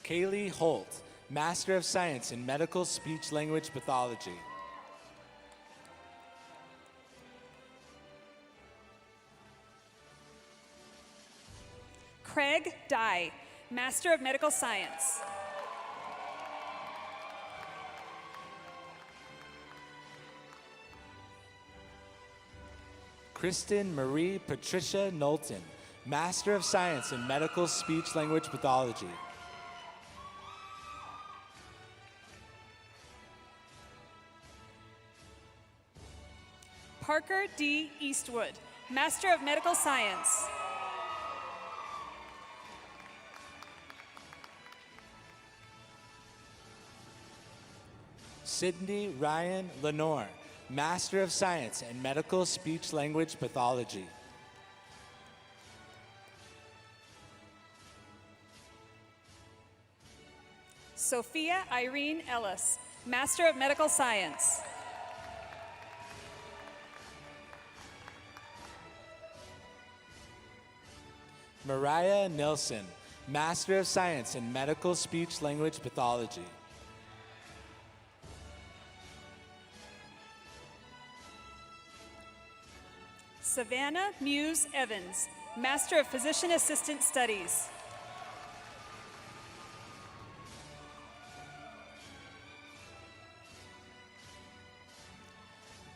Kaylee Holt, Master of Science in Medical Speech Language Pathology. Craig Dye, Master of Medical Science. Kristen Marie Patricia Knowlton, Master of Science in Medical Speech Language Pathology. Parker D. Eastwood, Master of Medical Science. Sydney Ryan Lenore, Master of Science in Medical Speech Language Pathology. Sophia Irene Ellis, Master of Medical Science. Mariah Nilsson, Master of Science in Medical Speech Language Pathology. Savannah Muse Evans, Master of Physician Assistant Studies.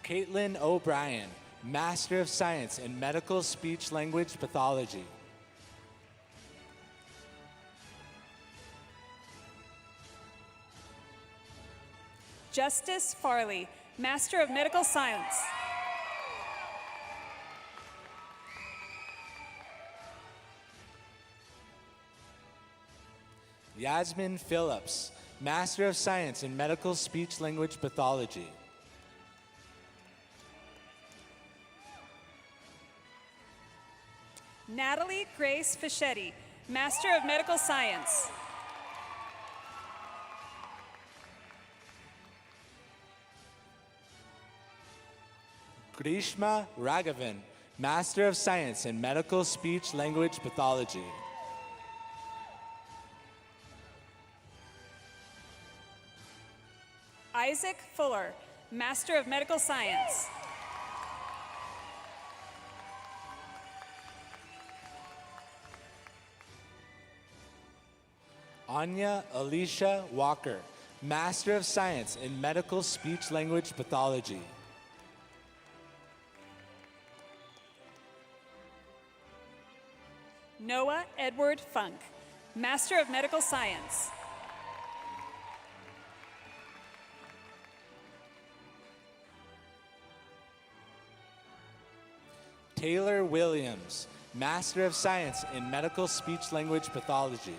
Caitlin O'Brien, Master of Science in Medical Speech Language Pathology. Justice Farley, Master of Medical Science. Yasmin Phillips, Master of Science in Medical Speech Language Pathology. Natalie Grace Fischetti, Master of Medical Science. Grishma Raghavan, Master of Science in Medical Speech Language Pathology. Isaac Fuller, Master of Medical Science. Anya Alicia Walker, Master of Science in Medical Speech Language Pathology. Noah Edward Funk, Master of Medical Science. Taylor Williams, Master of Science in Medical Speech Language Pathology.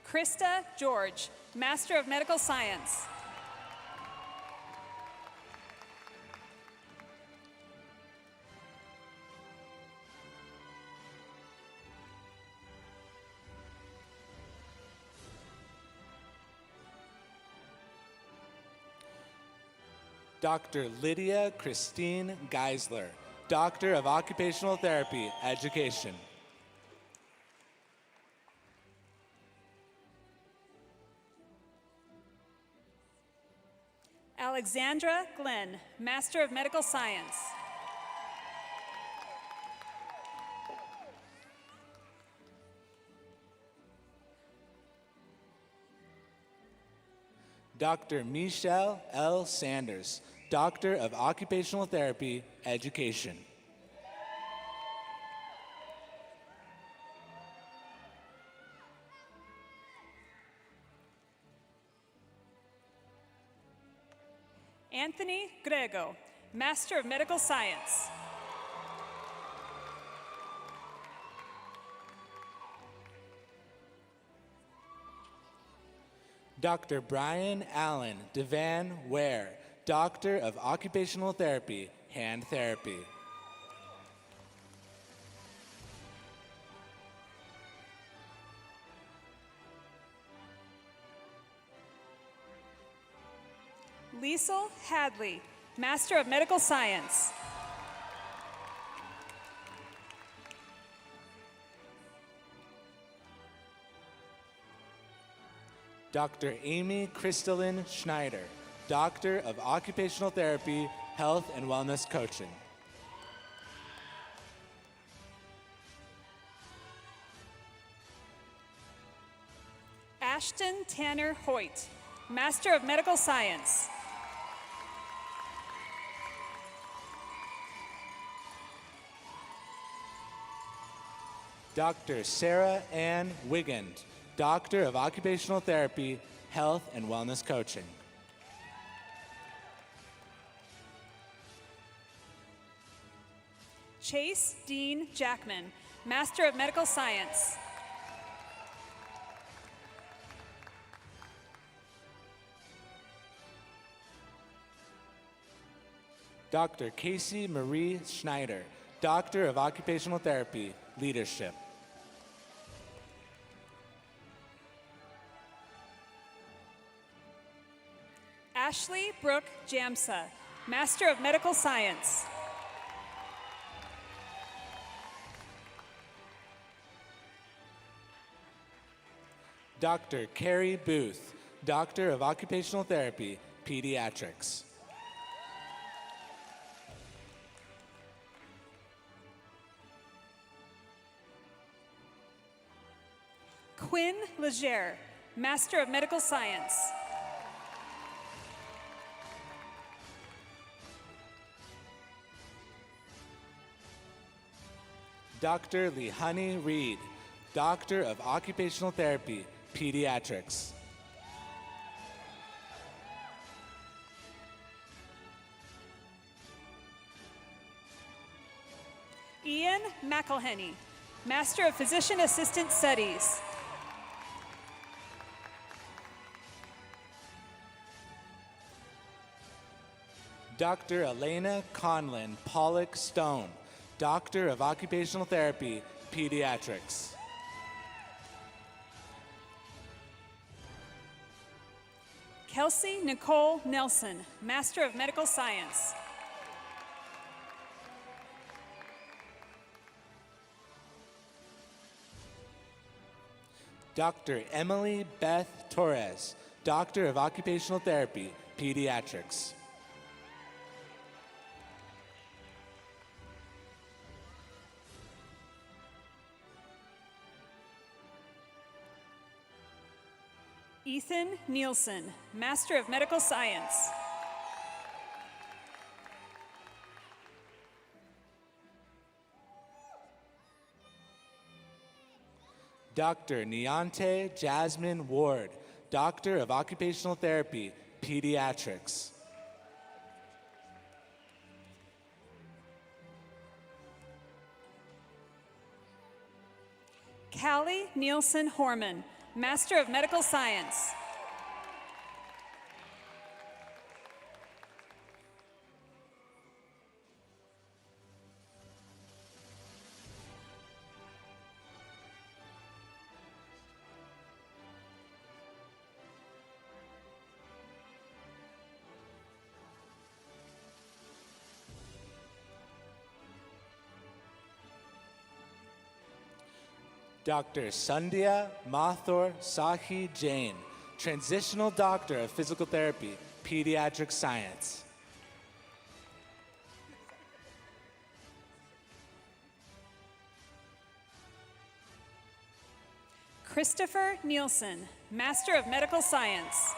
Krista George, Master of Medical Science. Dr. Lydia Christine Geisler, Doctor of Occupational Therapy, Education. Alexandra Glenn, Master of Medical Science. Dr. Michelle L. Sanders, Doctor of Occupational Therapy, Education. Anthony Grego, Master of Medical Science. Dr. Brian Allen Devan Ware, Doctor of Occupational Therapy, Hand Therapy. Liesl Hadley, Master of Medical Science. Dr. Amy Crystalline Schneider, Doctor of Occupational Therapy, Health and Wellness Coaching. Ashton Tanner Hoyt, Master of Medical Science. Dr. Sarah Ann Wigand, Doctor of Occupational Therapy, Health and Wellness Coaching. Chase Dean Jackman, Master of Medical Science. Dr. Casey Marie Schneider, Doctor of Occupational Therapy, Leadership. Ashley Brooke Jamsa, Master of Medical Science. Dr. Carrie Booth, Doctor of Occupational Therapy, Pediatrics. Quinn Legere, Master of Medical Science. Dr. Lehani Reed, Doctor of Occupational Therapy, Pediatrics. Ian McElhenney, Master of Physician Assistant Studies. Dr. Elena Conlin Pollock Stone, Doctor of Occupational Therapy, Pediatrics. Kelsey Nicole Nelson, Master of Medical Science. Dr. Emily Beth Torres, Doctor of Occupational Therapy, Pediatrics. Ethan Nielsen, Master of Medical Science. Dr. Neonte Jasmine Ward, Doctor of Occupational Therapy, Pediatrics. Callie Nielsen Horman, Master of Medical Science. Dr. Sandhya Mathur Sahi Jain, Transitional Doctor of Physical Therapy, Pediatric Science. Christopher Nielsen, Master of Medical Science.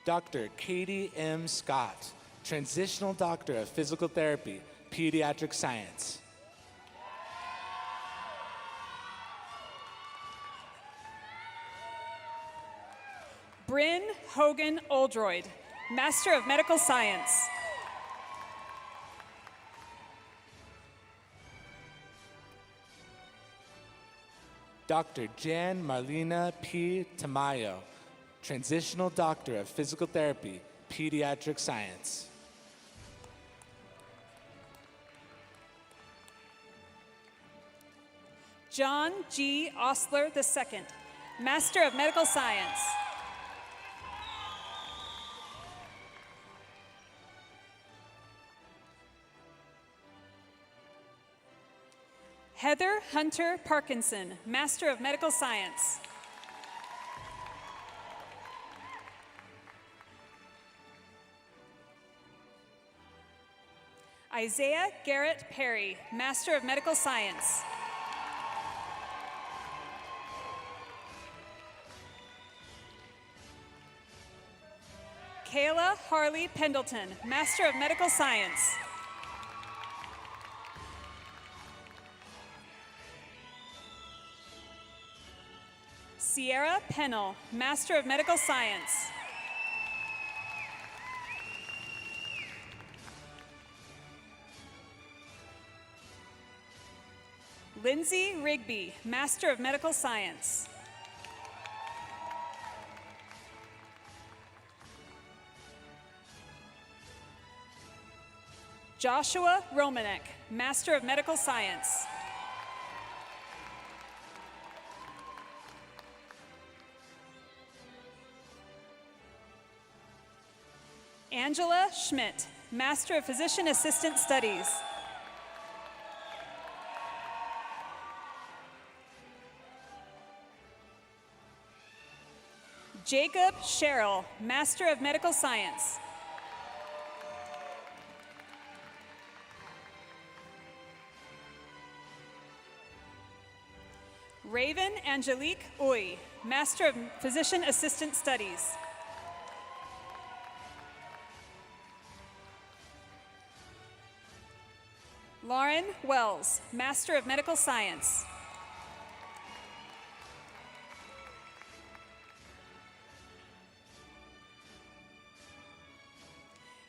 Dr. Katie M. Scott, Transitional Doctor of Physical Therapy, Pediatric Science. Bryn Hogan Oldroyd, Master of Medical Science. Dr. Jan Marlena P. Tamayo, Transitional Doctor of Physical Therapy, Pediatric Science. John G. Osler II, Master of Medical Science. Heather Hunter Parkinson, Master of Medical Science. Isaiah Garrett Perry, Master of Medical Science. Kayla Harley Pendleton, Master of Medical Science. Sierra Pennell, Master of Medical Science. Lindsay Rigby, Master of Medical Science. Joshua Romanek, Master of Medical Science. Angela Schmidt, Master of Physician Assistant Studies. Jacob Sherrill, Master of Medical Science. Raven Angelique Uy, Master of Physician Assistant Studies. Lauren Wells, Master of Medical Science.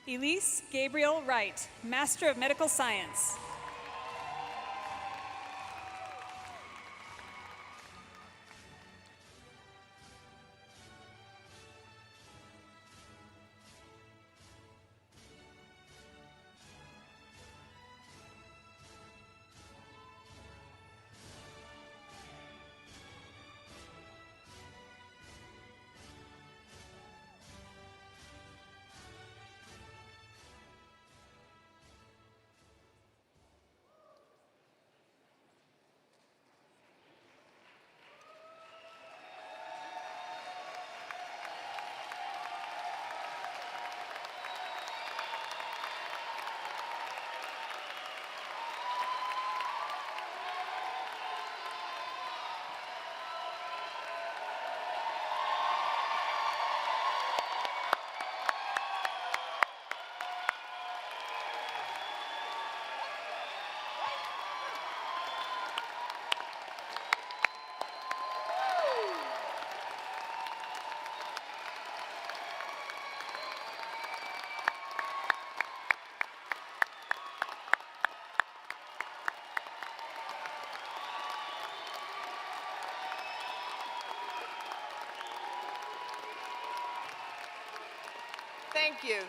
Elise Gabriel Wright, Master of Medical Science.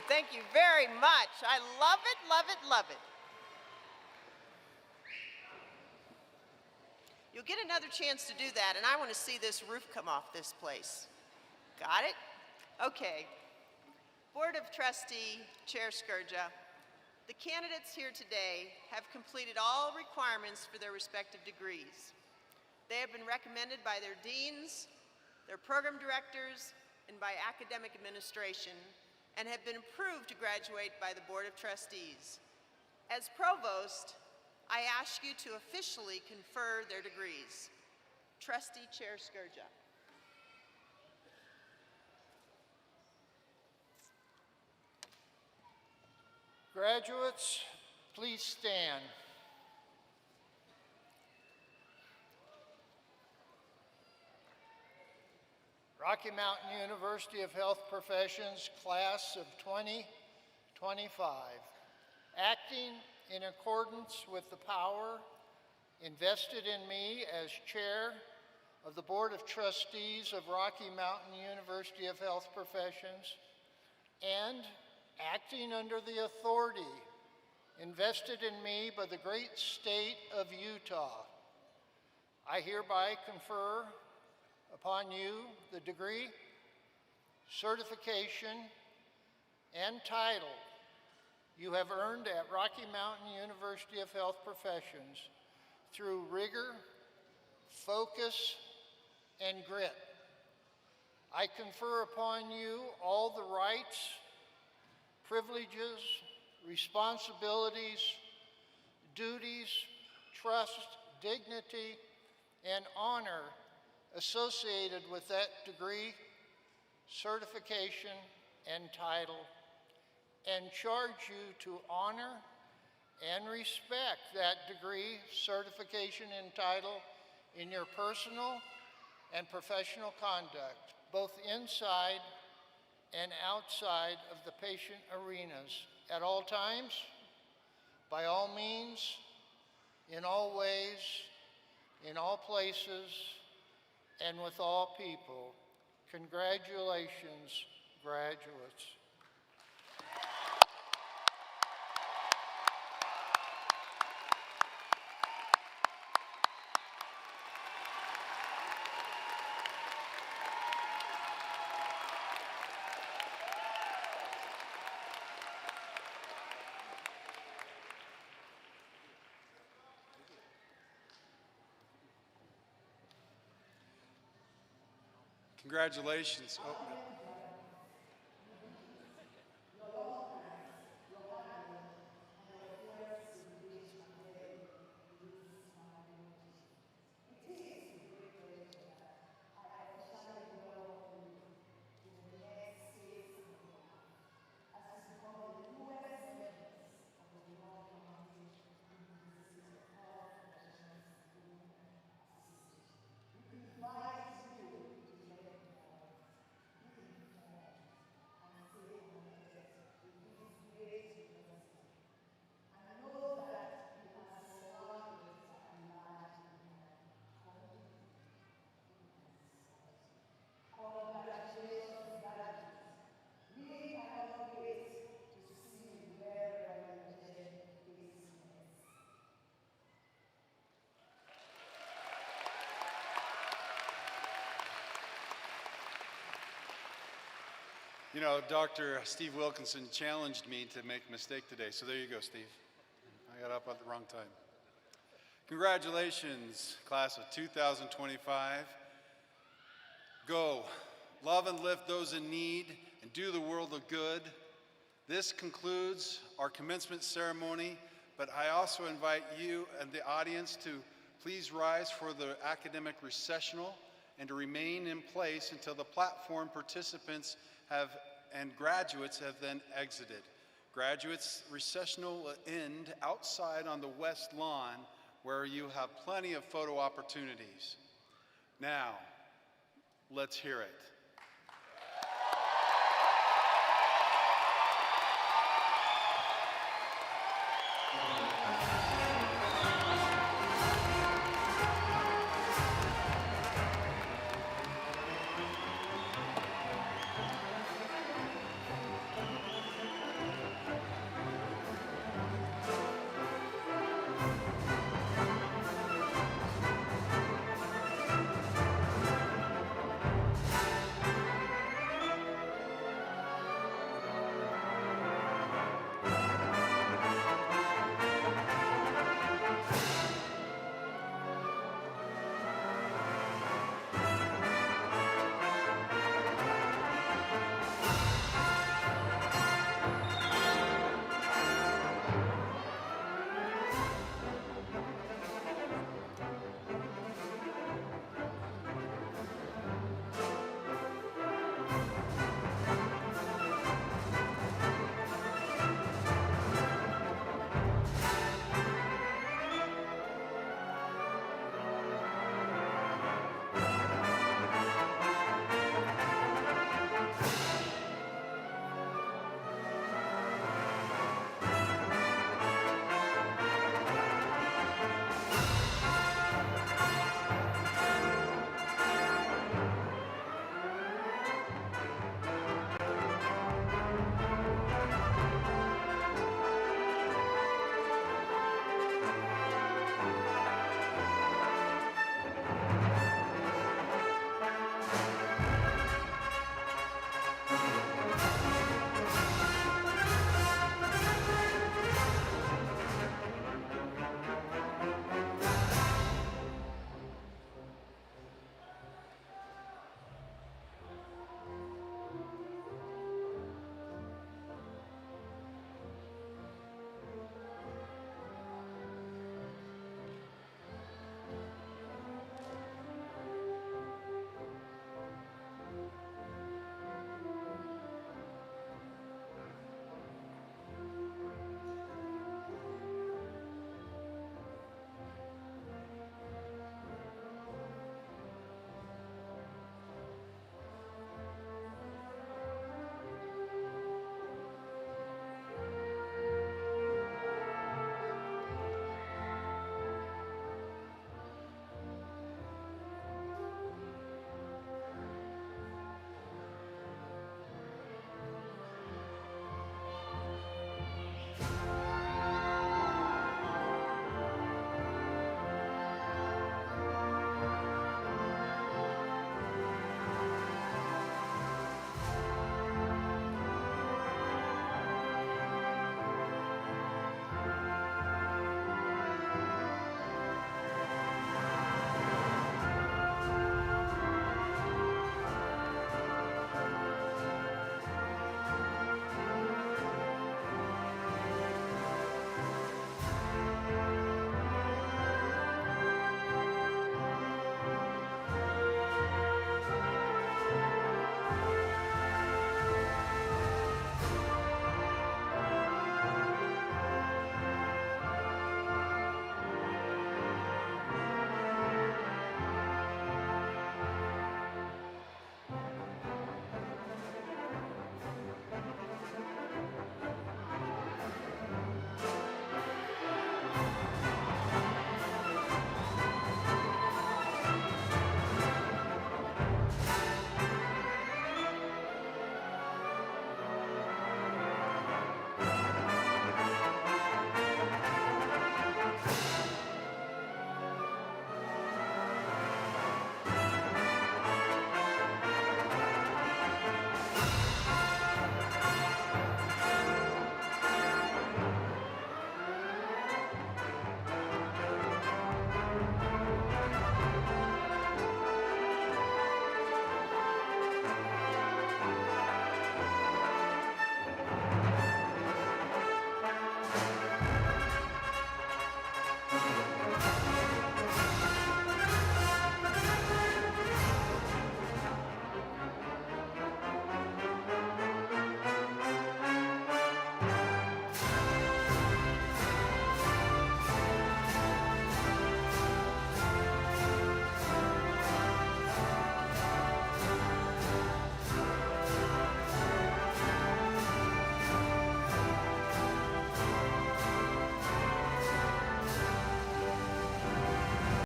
Thank you very much. I love it, love it, love it. You'll get another chance to do that, and I want to see this roof come off this place. Got it? Okay. Board of Trustee Chair Skurja, The candidates here today have completed all requirements for their respective degrees. They have been recommended by their deans, their program directors, and by academic administration, and have been approved to graduate by the Board of Trustees. As Provost, I ask you to officially confer their degrees. Trustee Chair Skurja. Graduates, please stand. Rocky Mountain University of Health Professions, class of 2025. Acting in accordance with the power invested in me as chair of the Board of Trustees of Rocky Mountain University of Health Professions, and acting under the authority invested in me by the great state of Utah, I hereby confer upon you the degree, certification, and title you have earned at Rocky Mountain University of Health Professions through rigor, focus, and grit. I confer upon you all the rights, privileges, responsibilities, duties, trust, dignity, and honor associated with that degree, certification, and title, and charge you to honor and respect that degree, certification, and title in your personal and professional conduct, both inside and outside of the patient arenas, at all times, by all means, in all ways, in all places, and with all people. Congratulations, graduates. Congratulations. Oh, no. You know, Dr. Steve Wilkinson challenged me to make a mistake today, so there you go, Steve. I got up at the wrong time. Congratulations, class of 2025. Go, love and lift those in need, and do the world a good. This concludes our commencement ceremony, but I also invite you and the audience to please rise for the academic recessional and to remain in place until the platform participants and graduates have then exited. Graduates recessional will end outside on the west lawn where you have plenty of photo opportunities. Now, let's hear it.